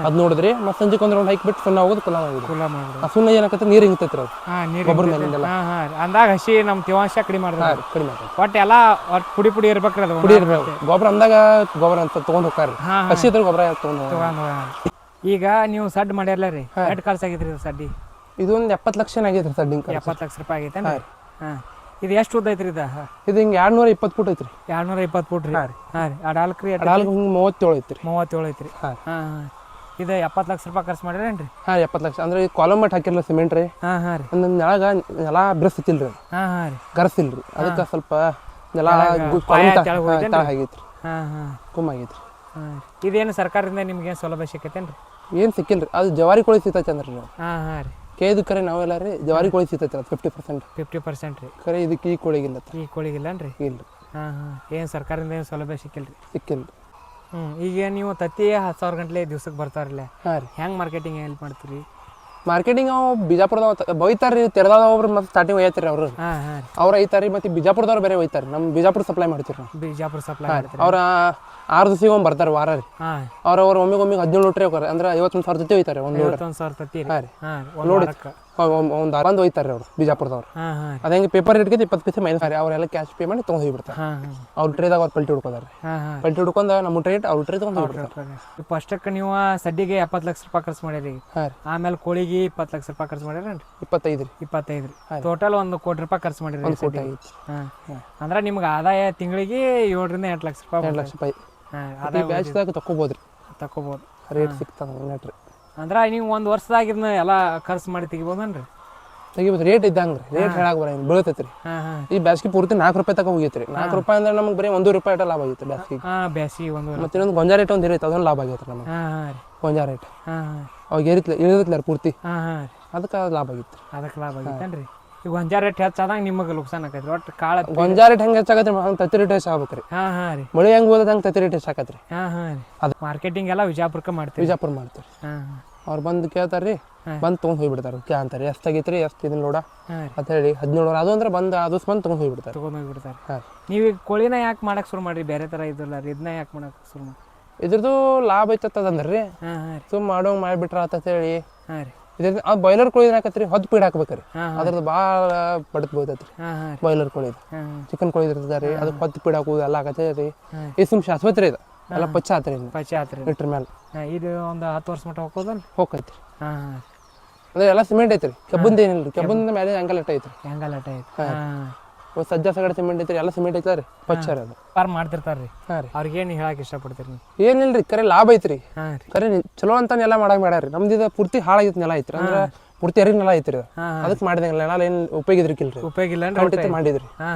ಅದ್ ನೋಡಿದ್ರಿ ಮತ್ತೆ ಸಂಜೆಗೆ ಒಂದು ರೌಂಡ್ ಹಾಕಿಬಿಟ್ಟು ಸುಣ್ಣ ಹೋಗೋದು ಕುಲ ಮಾಡಿದ್ರಿ ಕುಲ ಮಾಡ್ಬಿಡು ಆ ಸುಣ್ಣ ಏನಾಕೈತೆ ನೀರು ಹಿಂಗತೈತ್ರಿ ಅದು ನೀರು ಗೊಬ್ಬರ ಮೇಲಿಂದೆಲ್ಲ ಅಂದಾಗ ಹಸಿ ನಮ್ಮ ತೇವಾಂಶ ಕಡಿಮೆ ಮಾಡಿದ್ರೆ ಹಾಂ ಕಡಿಮೆ ಆಗ್ತೈತೆ ಒಟ್ಟು ಎಲ್ಲ ಒಟ್ಟು ಪುಡಿ ಪುಡಿ ಇರ್ಬೇಕ್ರಿ ಅದು ಪುಡಿ ಇರ್ಬೇಕು ಗೊಬ್ಬರ ಅಂದಾಗ ಗೊಬ್ಬರ ಅಂತ ತೊಗೊಂಡು ಹೋಗ್ತಾರ್ರಿ ಹಸಿ ಇದ್ರೆ ಗೊಬ್ಬರ ತೊಗೊಂಡು ಈಗ ನೀವು ಸಡ್ ಮಾಡ್ಯಾರಲ್ಲ ರೀ ಎಷ್ಟು ಖರ್ಚು ಆಗೈತ್ರಿ ಇದು ಸಡ್ಡಿ ಇದು ಒಂದು 70 ಲಕ್ಷ ಆಗೈತ್ರಿ ಸಡ್ಡಿಂಗ್ 70 ಲಕ್ಷ ರೂಪಾಯಿ ಆಗೈತೆ ಹಾಂ ಇದು ಎಷ್ಟು ಉದ್ದ ಐತ್ರಿ ಇದು ಹಿಂಗೆ 220 ಫುಟ್ ಐತ್ರಿ 220 ಫುಟ್ ರೀ ಹಾಂ ರೀ ಅಡಾಲ್ಕ್ ರೀ ಅಡಾಲ್ಕ್ ಹಿಂಗೆ 37 ಐತ್ರಿ 37 ಐತ್ರಿ ಹಾಂ ಇದು 70 ಲಕ್ಷ ರೂಪಾಯಿ ಖರ್ಚು ಮಾಡಿರೇನ್ರಿ ಹಾಂ 70 ಲಕ್ಷ ಅಂದ್ರೆ ಈ ಕಾಲಮ್ ಮಟ್ಟ ಹಾಕಿರಲ್ಲ ಸಿಮೆಂಟ್ ರೀ ಹಾಂ ರೀ ಒಂದು ನೆಲಗ ನೆಲ ಬ್ರಸ್ತಿಲ್ರಿ ಹಾಂ ರೀ ಗರ್ಸಿಲ್ರಿ ಅದಕ್ಕೆ ಸ್ವಲ್ಪ ನೆಲ ತಳ ಆಗೈತ್ರಿ ಕುಮ್ಮ ಆಗೈತ್ರಿ ಇದೇನು ಸರ್ಕಾರದಿಂದ ನಿಮ್ಗೆ ಏನು ಸೌಲಭ್ಯ ಸಿಕ್ಕೈತೇನ್ರಿ ಏನು ಸಿಕ್ಕಿಲ್ರಿ ಅದು ಜವಾರಿ ಕೋಳಿ ಸಿಗ್ತೈತೆ ಅಂದ್ರೆ ನೀವು ಹಾಂ ರೀ ಕೇದು ಕರೆ ನಾವೆಲ್ಲ ರೀ ಜವಾರಿ ಕೋಳಿ ಸಿಗ್ತೈತೆ ಅದು 50% ರೀ ಕರೆ ಇದಕ್ಕೆ ಈ ಕೋಳಿಗಿಲ್ಲ ಈ ಕೋಳಿಗಿಲ್ಲನ್ರಿ ಇಲ್ರಿ ಏನು ಸರ್ಕಾರದಿಂದ ಏನು ಸೌಲಭ್ಯ ಸಿಕ್ಕಿಲ್ರಿ ಸಿಕ್ಕಿಲ್ರಿ ಈಗ ನೀವು ತತ್ತಿ 10,000 ಗಂಟ್ಲೆ ದಿವ್ಸಕ್ಕೆ ಬರ್ತಾರಲ್ಲ ಹಾಂ ರೀ ಹೆಂಗೆ ಮಾರ್ಕೆಟಿಂಗ್ ಹೆಲ್ಪ್ ಮಾಡ್ತೀರಿ ಮಾರ್ಕೆಟಿಂಗ್ ಅವು ಬಿಜಾಪುರದವ ಬೈತಾರ್ರಿ ತೆರೆದಾದ ಒಬ್ರು ಮತ್ತೆ ಸ್ಟಾರ್ಟಿಂಗ್ ಒಯ್ಯತ್ರಿ ಅವರು ಅವ್ರು ಐತಾರಿ ಮತ್ತೆ ಬಿಜಾಪುರದವ್ರು ಬೇರೆ ಒಯ್ತಾರೆ ನಮ್ಮ ಬಿಜಾಪುರ ಸಪ್ಲೈ ಮಾಡ್ತೀವಿ ನಾವು ಬಿಜಾಪುರ ಸಪ್ಲೈ ಅವ್ರ 6 ದಿವಸಿಗೆ ಒಮ್ಮೆ ಬರ್ತಾರೆ ವಾರ ರೀ ಅವ್ರು ಒಮ್ಮೆಗೆ 17 ಲೋಟ್ರಿ ಹೋಗ್ತಾರೆ ಅಂದ್ರೆ 51,000 ಜೊತೆ ಒಯ್ತಾರೆ ಒಂದು ಲೋಡ್ 51,000 ತತ್ತಿ ಹಾಂ ರೀ ನೋಡಿ ಒಂದು ಬಂದು ಒಯ್ತಾರೆ ಅವ್ರು ಬಿಜಾಪುರದವ್ರು ಅದ ಹೆಂಗೆ ಪೇಪರ್ ಇಟ್ಕೊಂಡು 20 ಪೈಸೆ ಮೈನಸ್ ರೀ ಅವರೆಲ್ಲ ಕ್ಯಾಶ್ ಪೇ ಮಾಡಿ ತೊಗೊಂಡು ಹೋಗ್ಬಿಡ್ತಾರೆ ಅವ್ರ ಟ್ರೇದಾಗ ಅವ್ರು ಪಲ್ಟಿ ಹುಡ್ಕೋದಾರೆ ಪಲ್ಟಿ ಹುಡ್ಕೊಂಡು ನಮ್ಮ ಟ್ರೇಟ್ ಅವ್ರ ಟ್ರೇ ತೊಗೊಂಡು ಹೋಗ್ಬಿಡ್ತಾರೆ ಫಸ್ಟಕ್ಕೆ ನೀವು ಸಡ್ಡಿಗೆ 70 ಲಕ್ಷ ರೂಪಾಯಿ ಖರ್ಚು ಮಾಡ್ಯಾರಿ ಆಮೇಲೆ ಕೋಳಿಗೆ 20 ಲಕ್ಷ ರೂಪಾಯಿ ಖರ್ಚು ಮಾಡ್ಯಾರೇನ್ರಿ 25 ರೀ ಟೋಟಲ್ 1 ಕೋಟಿ ರೂಪಾಯಿ ಖರ್ಚು ಮಾಡಿರಿ 1 ಕೋಟಿ ಐತಿ ಅಂದ್ರೆ ನಿಮ್ಗೆ ಆದಾಯ ತಿಂಗಳಿಗೆ 7 ರಿಂದ 8 ಲಕ್ಷ ರೂಪಾಯಿ 2 ಲಕ್ಷ ರೂಪಾಯಿ ಅದೇ ಬ್ಯಾಚ್ದಾಗ ತಗೋಬೋದ್ರಿ ತಗೋಬೋದು ರೇಟ್ ಸಿಗ್ತದೆ ನೆಟ್ರಿ ಅಂದ್ರೆ ನೀವು ಒಂದು ವರ್ಷದಾಗ ಇದನ್ನ ಎಲ್ಲ ಖರ್ಚು ಮಾಡಿ ತೆಗಿಬೋದನ್ರಿ ತೆಗಿಬೋದು ರೇಟ್ ಇದ್ದಂಗೆ ರೀ ರೇಟ್ ಹೇಳಕ್ ಬರ ಬೀಳ್ತೈತಿ ರೀ ಈ ಬ್ಯಾಸ್ಗಿ ಪೂರ್ತಿ 4 ರೂಪಾಯಿ ತಗೋ ಹೋಗೈತ್ರಿ 4 ರೂಪಾಯಿ ಅಂದ್ರೆ ನಮ್ಗೆ ಬರೀ 1 ರೂಪಾಯಿ ಅಟ ಲಾಭ ಆಗೈತೆ ಬ್ಯಾಸಿಗೆ ಮತ್ತೆ ಇನ್ನೊಂದು ಗೊಂಜಾ ರೇಟ್ ಒಂದು ಇರೈತೆ ಅದೊಂದು ಲಾಭ ಆಗೈತೆ ನಮಗೆ ಗೊಂಜಾ ರೇಟ್ ಅವಾಗ ಇಳಿದತ್ಲ ಪೂರ್ತಿ ಅದಕ್ಕೆ ಲಾಭ ಆಗೈತೆ ಅದಕ್ಕೆ ಲಾಭ ಆಗೈತೇನ್ರಿ ಈಗ ಗೊಂಜಾ ರೇಟ್ ಹೆಚ್ಚಾದಾಗ ನಿಮಗೆ ಲುಕ್ಸಾನ್ ಆಕೈತ್ರಿ ಒಟ್ಟು ಕಾಳ ಗೊಂಜಾ ರೇಟ್ ಹೆಂಗೆ ಹೆಚ್ಚಾಗತ್ರಿ ಹಂಗೆ ತತ್ತಿ ರೇಟ್ ಹೆಚ್ಚಾಗ್ಬೇಕ್ರಿ ರೀ ಮಳೆ ಹೆಂಗೆ ಹೋದ ಹಂಗೆ ತತ್ತಿ ರೇಟ್ ಹೆಚ್ಚಾಕತ್ರಿ ರೀ ಅದು ಮಾರ್ಕೆಟಿಂಗ್ ಎಲ್ಲ ವಿಜಾಪುರಕ್ಕೆ ಮಾಡ್ತೀವಿ ವಿಜಾಪುರ ಮಾಡ್ತೀವಿ ಅವ್ರು ಬಂದು ಕೇಳ್ತಾರ್ರಿ ಬಂದು ತೊಗೊಂಡು ಹೋಗ್ಬಿಡ್ತಾರೆ ಕ್ಯಾ ಅಂತಾರೆ ಎಷ್ಟು ತೆಗಿತ್ರಿ ಎಷ್ಟು ಇದನ್ನ ನೋಡ ಅಂತ ಹೇಳಿ 17 ಅದು ಅಂದ್ರೆ ಬಂದು ಅದು ಬಂದು ತೊಗೊಂಡು ಹೋಗ್ಬಿಡ್ತಾರೆ ಹಾಂ ನೀವು ಈಗ ಕೋಳಿನ ಯಾಕೆ ಮಾಡಕ್ಕೆ ಶುರು ಮಾಡಿರಿ ಬೇರೆ ಥರ ಇದ್ರಲ್ಲ ರೀ ಇದನ್ನ ಯಾಕೆ ಮಾಡಕ್ಕೆ ಶುರು ಮಾಡಿ ಇದ್ರದ್ದು ಲಾಭ ಐತದಂದ್ರೆ ರೀ ಸುಮ್ ಮಾಡೋಂಗೆ ಮಾಡಿಬಿಟ್ರ ಅಂತ ಹೇಳಿ ಇದ್ರದ್ದು ಆ ಬಾಯ್ಲರ್ ಕೋಳಿ ಏನಾಕತ್ರಿ ಹೊದ್ದು ಪೀಡ್ ಹಾಕ್ಬೇಕ್ರಿ ಅದ್ರದ್ದು ಭಾಳ ಬಡತ್ ಬೀಳ್ತೈತ್ರಿ ಬಾಯ್ಲರ್ ಕೋಳಿ ಚಿಕನ್ ಕೋಳಿ ಇರ್ತದ ರೀ ಅದಕ್ಕೆ ಹೊತ್ತು ಪೀಡ್ ಹಾಕೋದು ಎಲ್ಲ ಆಗತ್ತೆ ರೀ ಇದು ಸುಮ್ ಶಾಶ್ವತ ರೀ ಇದು ಎಲ್ಲ ಪಚ್ಚ ಆತ್ರಿ ಲೀಟ್ರ್ ಮೇಲೆ ಇದು ಒಂದು 10 ವರ್ಷ ಮಟ್ಟ ಹೋಗೋದಲ್ಲ ಹೋಗೈತ್ರಿ ಅಂದ್ರೆ ಎಲ್ಲ ಸಿಮೆಂಟ್ ಐತ್ರಿ ಕೆಬ್ಬಂದ ಏನಿಲ್ರಿ ಕೆಬ್ಬಂದ ಮೇಲೆ ಹಂಗಲ್ ಅಟ್ಟ ಐತ್ರಿ ಸಜ್ಜಾ ಸಗಡೆ ಸಿಮೆಂಟ್ ಐತ್ರಿ ಎಲ್ಲ ಸಿಮೆಂಟ್ ಐತ್ರಿ ಪಚ್ಚ ಅದು ಮಾಡ್ತಿರ್ತಾರ್ರಿ ಅವ್ರಿಗೇನು ಹೇಳಕ್ ಇಷ್ಟಪಡ್ತೀರಿ ಏನಿಲ್ರಿ ಕರೆ ಲಾಭ ಐತ್ರಿ ಕರೆ ಚಲೋ ಅಂತ ನೆಲ ಮಾಡಾಕ್ ಮಾಡ್ಯಾರಿ ನಮ್ದು ಪೂರ್ತಿ ಹಾಳಾಗಿತ್ತು ನೆಲ ಐತ್ರಿ ಅಂದ್ರೆ ಪೂರ್ತಿ ಎರಿ ನೆಲ ಐತ್ರಿ ಅದಕ್ಕೆ ಮಾಡಿದಂಗ ನೆಲ ಏನು ಉಪಯೋಗ ಇದ್ರಿಕಿಲ್ರಿ ಉಪಯೋಗ ಇಲ್ಲ ಮಾಡಿದ್ರಿ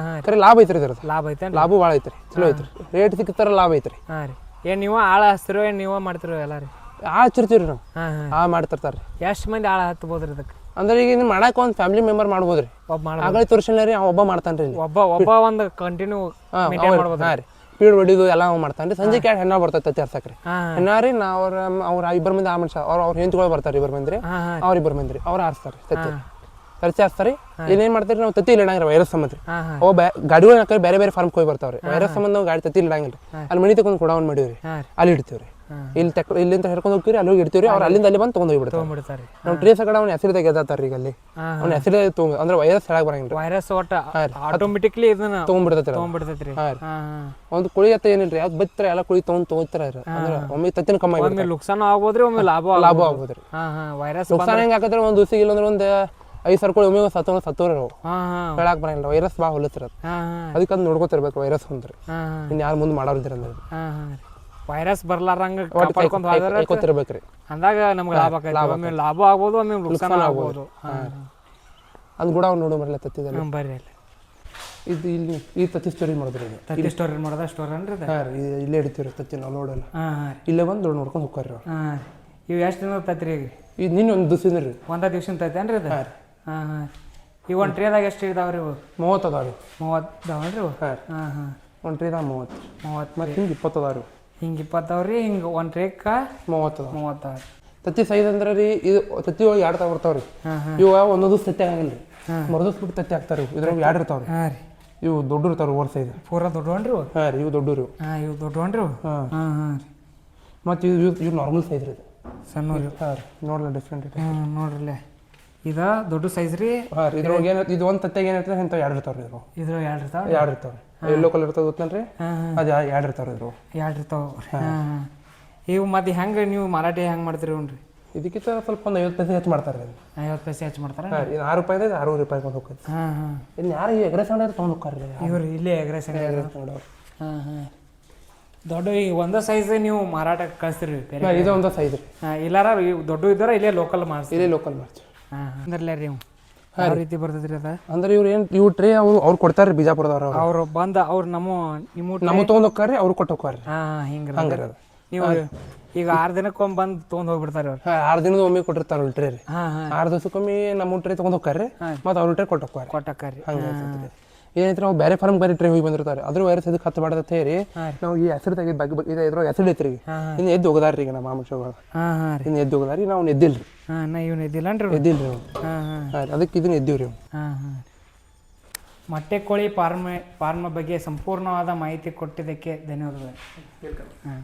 ಕರೆ ಲಾಭ ಐತ್ರಿ ಇದ್ರದ್ದು ಲಾಭ ಐತೆ ಲಾಭ ಭಾಳ ಐತ್ರಿ ಚಲೋ ಐತ್ರಿ ರೇಟ್ ಸಿಕ್ತಾರ ಲಾಭ ಐತ್ರಿ ಏನ್ ನೀವು ಆಳ ಹಚ್ತಿರೋ ಏನ್ ನೀವ ಮಾಡ್ತಿರೋ ಎಲ್ಲ ರೀ ಹಚ್ಚಿರ್ತೀವ್ರಿ ನಾವು ಮಾಡ್ತಿರ್ತಾರ್ರಿ ಎಷ್ಟು ಮಂದಿ ಆಳ ಹತ್ಬೋದ್ರಿ ಇದಕ್ಕೆ ಅಂದ್ರೆ ಈಗ ನೀವು ಮಾಡಾಕ ಒಂದು ಫ್ಯಾಮಿಲಿ ಮೆಂಬರ್ ಮಾಡ್ಬೋದ್ರಿ ಆಗಲಿ ತೋರ್ಸಿಲ್ಲ ರೀ ಒಬ್ಬ ಮಾಡ್ತಾನ್ರಿ ಒಬ್ಬ ಒಂದು ಕಂಟಿನ್ಯೂ ಹಾಂ ರೀ ಪೀಡ್ ಹೊಡಿದು ಎಲ್ಲ ಮಾಡ್ತಾನ್ರಿ ಸಂಜೆ ಕ್ಯಾಟ್ ಹೆಣ್ಣ ಬರ್ತೈತೆ ತರ್ಸಕ್ರಿ ಹೆಣ್ಣ ರೀ ಅವ್ರ 2 ಮಂದಿ ಆ ಮನುಷ್ಯ ಅವ್ರ ಹೆಂತ್ಗಳು ಬರ್ತಾರೆ 2 ಮಂದಿ ಅವ್ರ 2 ಮಂದಿ ಅವ್ರು ಆರಿಸ್ತಾರೆ ತತ್ತಿ ತರ್ಚಿ ಹಾಸ್ತಾರಿ ಏನೇನ್ ಮಾಡ್ತೀರಿ ನಾವು ತತ್ತಿ ಇಡಂಗಿಲ್ಲ ವೈರಸ್ ಸಂಬಂಧ ಅವು ಗಾಡಿಗಳು ಹಾಕಿ ಬೇರೆ ಬೇರೆ ಫಾರ್ಮ್ ಹೋಗಿ ಬರ್ತಾವ್ರಿ ವೈರಸ್ ಸಂಬಂಧ ನಾವು ಗಾಡಿ ತತ್ತಿ ಇಡಂಗಿಲ್ಲ ಅಲ್ಲಿ ಮನಿ ತಗೊಂಡು ಕೊಡವನ್ ಮಾಡಿವ್ರಿ ಅಲ್ಲಿ ಇಡ್ತೀವ್ರಿ ಇಲ್ಲಿಂದ ಹಿಡ್ಕೊಂಡು ಹೋಗ್ತೀವಿ ಅಲ್ಲಿ ಹೋಗಿ ಇಡ್ತೀವ್ರಿ ಅವ್ರು ಅಲ್ಲಿಂದ ಅಲ್ಲಿ ಬಂದು ತೊಗೊಂಡು ಹೋಗ್ಬಿಡ್ತಾರೆ ನಾವು ಟ್ರೇಸ್ ಕಡೆ ಅವ್ನ ಹೆಸರು ತೆಗೆದಾತಾರ ಈಗ ಅಲ್ಲಿ ಅವ್ನ ಹೆಸರೇ ಅಂದ್ರೆ ವೈರಸ್ ಹೇಳಕ್ ಬರಂಗಿಲ್ಲ ವೈರಸ್ ಒಟ್ಟ ಆಟೋಮೆಟಿಕ್ಲಿ ಇದನ್ನ ತೊಗೊಂಡ್ಬಿಡ್ತೈತಿ ಒಂದು ಕುಳಿ ಅತ್ತ ಏನಿಲ್ರಿ ಯಾವ್ದು ಬತ್ತರ ಎಲ್ಲ ಕುಳಿ ತೊಗೊಂತಾರ ಅಂದ್ರೆ ಒಮ್ಮೆ ತತ್ತಿನ ಕಮ್ಮಿ ಒಮ್ಮೆ ನುಕ್ಸಾನ ಆಗ್ಬೋದ್ರಿ ಒಮ್ಮೆ ಲಾಭ ಆಗ್ಬೋದ್ರಿ ವೈರಸ್ ನುಕ್ಸಾನ ಹೆಂಗ್ ಹಾಕತ್ರೆ ಒಂದು ದಿವಸ ಇಲ್ಲಂದ್ರೆ ಒಂದು 5 ಸರ್ಕೊಳ್ಳಿ ಒಮ್ಮೆ ಸತ್ತೋರ ಹೇಳಕ್ ಬರಂಗಿಲ್ಲ ವೈರಸ್ ಭಾಳ ಹೊಲತ್ತಿರ ಅದಕ್ಕೆ ಅದು ನೋಡ್ಕೊತಿರ್ಬೇಕು ವೈರಸ್ ಅಂದ್ರಿ ಇನ್ ಯಾರು ಮುಂದೆ ಮಾಡೋರಿದ್ದೀರ ಅಂದ್ರೆ ವೈರಸ್ ಬರ್ಲಾರಂಗ ಕಾಪಾಡ್ಕೊಂತಿರ್ಬೇಕ್ರಿ ಅಂದಾಗ ನಮ್ಗೆ ಲಾಭ ಆಕೈತಿ ಒಮ್ಮೆ ಲಾಭ ಆಗ್ಬೋದು ಒಮ್ಮೆ ನುಕ್ಸಾನ ಆಗ್ಬೋದು ಅದು ಕೂಡ ಅವ್ನು ನೋಡು ಬರಲ್ಲ ತತ್ತಿದಲ್ಲಿ ಬರ್ರಿ ಇದು ಇಲ್ಲಿ ಈ ತತ್ತಿ ಸ್ಟೋರಿ ಮಾಡಿದ್ರಿ ತತ್ತಿ ಸ್ಟೋರಿ ಮಾಡೋದ ಸ್ಟೋರ್ ಅನ್ರಿ ಹಾಂ ರೀ ಇಲ್ಲೇ ಹಿಡಿತೀವ್ರಿ ತತ್ತಿ ನಾವು ನೋಡಲ್ಲ ಇಲ್ಲೇ ಬಂದು ನೋಡ್ಕೊಂಡು ಹೋಗ್ರಿ ಇವು ಎಷ್ಟು ದಿನ ತತ್ರಿ ಈಗ ಇದು ನಿನ್ನ ಒಂದು ದಿವಸ ರೀ ಒಂದ ದಿವ್ಸ ತೈತೆ ಅನ್ರಿ ಅದು ಈಗ ಒಂದು ಟ್ರೇದಾಗ ಎಷ್ಟು ಇದಾವ್ರಿ ಇವು 30 ಅದಾವ ರೀ 30 ಅದಾವನ್ರಿ ಇವು ಒಂದು ಟ್ರೇದಾಗ 30 ಮತ್ತು ಹಿಂಗೆ 20 ಅದಾವ ರೀ ಹಿಂಗೆ 20 ಅದಾವ್ರಿ ಹಿಂಗೆ ಒಂದು ಟ್ರೇಕ್ಕ 30 30 ತತ್ತಿ ಸೈಜ್ ಅಂದ್ರೆ ರೀ ಇದು ತತ್ತಿ ಒಳಗೆ 2 ಬರ್ತಾವ್ರಿ. ಇವ ಒಂದೊಂದು ತತ್ತಿ ಆಗಂಗಿಲ್ಲ ರೀ, ಮರದಸ್ ಬಿಟ್ಟು ತತ್ತಿ ಹಾಕ್ತಾರೆ. ಇದ್ರಾಗ 2 ಇರ್ತಾವ್ರಿ. ಹಾಂ ರೀ, ಇವು ದೊಡ್ಡ ಇರ್ತಾವ್ರಿ ಓವರ್ ಸೈಜ್. ಪೂರಾ ದೊಡ್ಡವನ್ರಿ ಇವು? ಹಾಂ ರೀ, ಇವು ದೊಡ್ಡರು. ಹಾಂ, ಇವು ದೊಡ್ಡವನ್ರಿ? ಹಾಂ ಹಾಂ ಹಾಂ ರೀ. ಮತ್ತು ಇವು ನಾರ್ಮಲ್ ಸೈಜ್ ರೀ ಇದು. ಸಣ್ಣ ರೀ? ಹಾಂ ರೀ, ನೋಡಲ್ಲ ಡಿಫ್ರೆಂಟ್ ಐತೆ. ನೋಡ್ರಲ್ಲೇ ಇದು ದೊಡ್ಡ ಸೈಜ್ ರೀ. ಹಾಂ ರೀ, ಇದ್ರೊಳಗೆ ಏನು ಇದು ಒಂದು ತತ್ತೆಗೆ ಏನಿರ್ತದೆ ಇಂಥವು 2 ಇರ್ತಾವ್ರಿ. ಇದ್ರ 2 ಇರ್ತಾವೆ? 2 ಇರ್ತಾವೆ. ಯೆಲ್ಲೋ ಕಲರ್ ಇರ್ತದೆ ಗೊತ್ತೇನ್ರಿ? ಅದು 2 ಇರ್ತಾವ್ರಿ ಇದ್ರು. 2 ಇರ್ತಾವೆ. ಹಾಂ. ಇವು ಮತ್ತೆ ಹೆಂಗೆ ನೀವು ಮಾರಾಟ ಹೆಂಗೆ ಮಾಡ್ತೀರಿ ಅವ್ರಿ? ಇದಕ್ಕಿಂತ ಸ್ವಲ್ಪ ಒಂದು 50 ಪೈಸೆ ಹೆಚ್ಚು ಮಾಡ್ತಾರೆ. 50 ಪೈಸೆ ಹೆಚ್ಚು ಮಾಡ್ತಾರೆ? ಹಾಂ, ಇದು 6 ರೂಪಾಯಿ ಇದೆ, 6 ರೂಪಾಯಿ ಕೊಂಡು ಹೋಗ್ತದೆ. ಹಾಂ ಹಾಂ. ಇನ್ನು ಯಾರು ಈ ಎಗ್ರೆಸ್ ಅಂಗಡಿ ತೊಗೊಂಡು ಹೋಗ್ತಾರೆ ಇವ್ರು ಇಲ್ಲೇ ಎಗ್ರೆಸ್ ಅಂಗಡಿ? ಹಾಂ ಹಾಂ. ದೊಡ್ಡ ಈಗ ಒಂದೇ ಸೈಜ್ ನೀವು ಮಾರಾಟಕ್ಕೆ ಕಳಿಸ್ತೀರಿ? ಇದು ಒಂದು ಸೈಜ್ ರೀ. ಹಾಂ, ಇಲ್ಲಾರ ದೊಡ್ಡ ಇದ್ದಾರ ಇಲ್ಲೇ ಲೋಕಲ್ ಮಾಡ್ತೀರಿ? ಇಲ್ಲೇ ಲೋಕಲ್ ಮಾಡ್ತೀವಿ. ಹಾಂ ಹಾಂ. ಅಂದ್ರಲ್ಲ ರೀ ಯಾವ ರೀತಿ ಬರ್ತದ್ರಿ ಅದ? ಅಂದ್ರೆ ಇವು ಟ್ರೇ ಅವ್ರು ಕೊಡ್ತಾರೆ ರೀ, ಬಿಜಾಪುರದವ್ರು. ಅವ್ರು ಬಂದ ಅವ್ರು ನಿಮ್ಮ ತೊಗೊಂಡು ಹೋಗ್ತಾರೆ, ಅವ್ರು ಕೊಟ್ಟು ಹೋಗ್ತಾರೆ. ಹಾಂ, ಹಿಂಗೆ ಹಂಗಾರೆ ಅದು. ನೀವು ಈಗ 6 ದಿನಕ್ಕೊಮ್ಮೆ ಬಂದು ತೊಗೊಂಡು ಹೋಗ್ಬಿಡ್ತಾರೆ ಅವ್ರು? ಹಾಂ, 6 ದಿನದ ಒಮ್ಮೆ ಕೊಟ್ಟಿರ್ತಾರೆ ಟ್ರೇ ರೀ. ಹಾಂ ಹಾಂ. 6 ದಿವಸಕ್ಕೊಮ್ಮೆ ನಮ್ಮ ಟ್ರೇ ತೊಗೊಂಡು ಹೋಗ್ತಾರೆ, ಮತ್ತು ಅವ್ರ ಟ್ರೇ ಕೊಟ್ಟು ಹೋಗ್ತಾರೆ. ಕೊಟ್ಟಕ್ಕಾರಿ? ಹಂಗೆ ಏನೈತೆ, ನಾವು ಬೇರೆ ಫಾರ್ಮ್ ಬೇರೆ ಟ್ರೇ ಹೋಗಿ ಬಂದಿರ್ತಾರೆ. ಅದ್ರ ವೈರಸ್ ಇದಕ್ಕೆ ಹತ್ತು ಮಾಡದ ಹೇಳಿ ನಾವು ಈ ಹೆಸರು ತೆಗೆದು ಇದ್ರೊಳಗೆ ಹೆಸರು ಐತ್ರಿ. ಇನ್ನು ಎದ್ದು ಹೋಗದಾರ ಈಗ ನಮ್ಮ ಮಾಮೂಷಗಳು. ಹಾಂ ಹಾಂ ರೀ. ಇನ್ನು ಎದ್ದು ಹೋಗದಾರಿ, ನಾವು ಎದ್ದಿಲ್ಲ ರೀ. ಹಾಂ, ನಾ ಇವ್ನು ಎದ್ದಿಲ್ಲನ್ರಿ? ಎದ್ದಿಲ್ಲ ರೀ. ಹಾಂ ಹಾಂ. ಅದಕ್ಕೆ ಇದನ್ನ ಎದ್ದೀವಿ ರೀ. ಹಾಂ ಹಾಂ. ಮೊಟ್ಟೆ ಕೋಳಿ ಫಾರ್ಮ್ ಬಗ್ಗೆ ಸಂಪೂರ್ಣವಾದ ಮಾಹಿತಿ ಕೊಟ್ಟಿದ್ದಕ್ಕೆ ಧನ್ಯವಾದಗಳು. ಹಾಂ.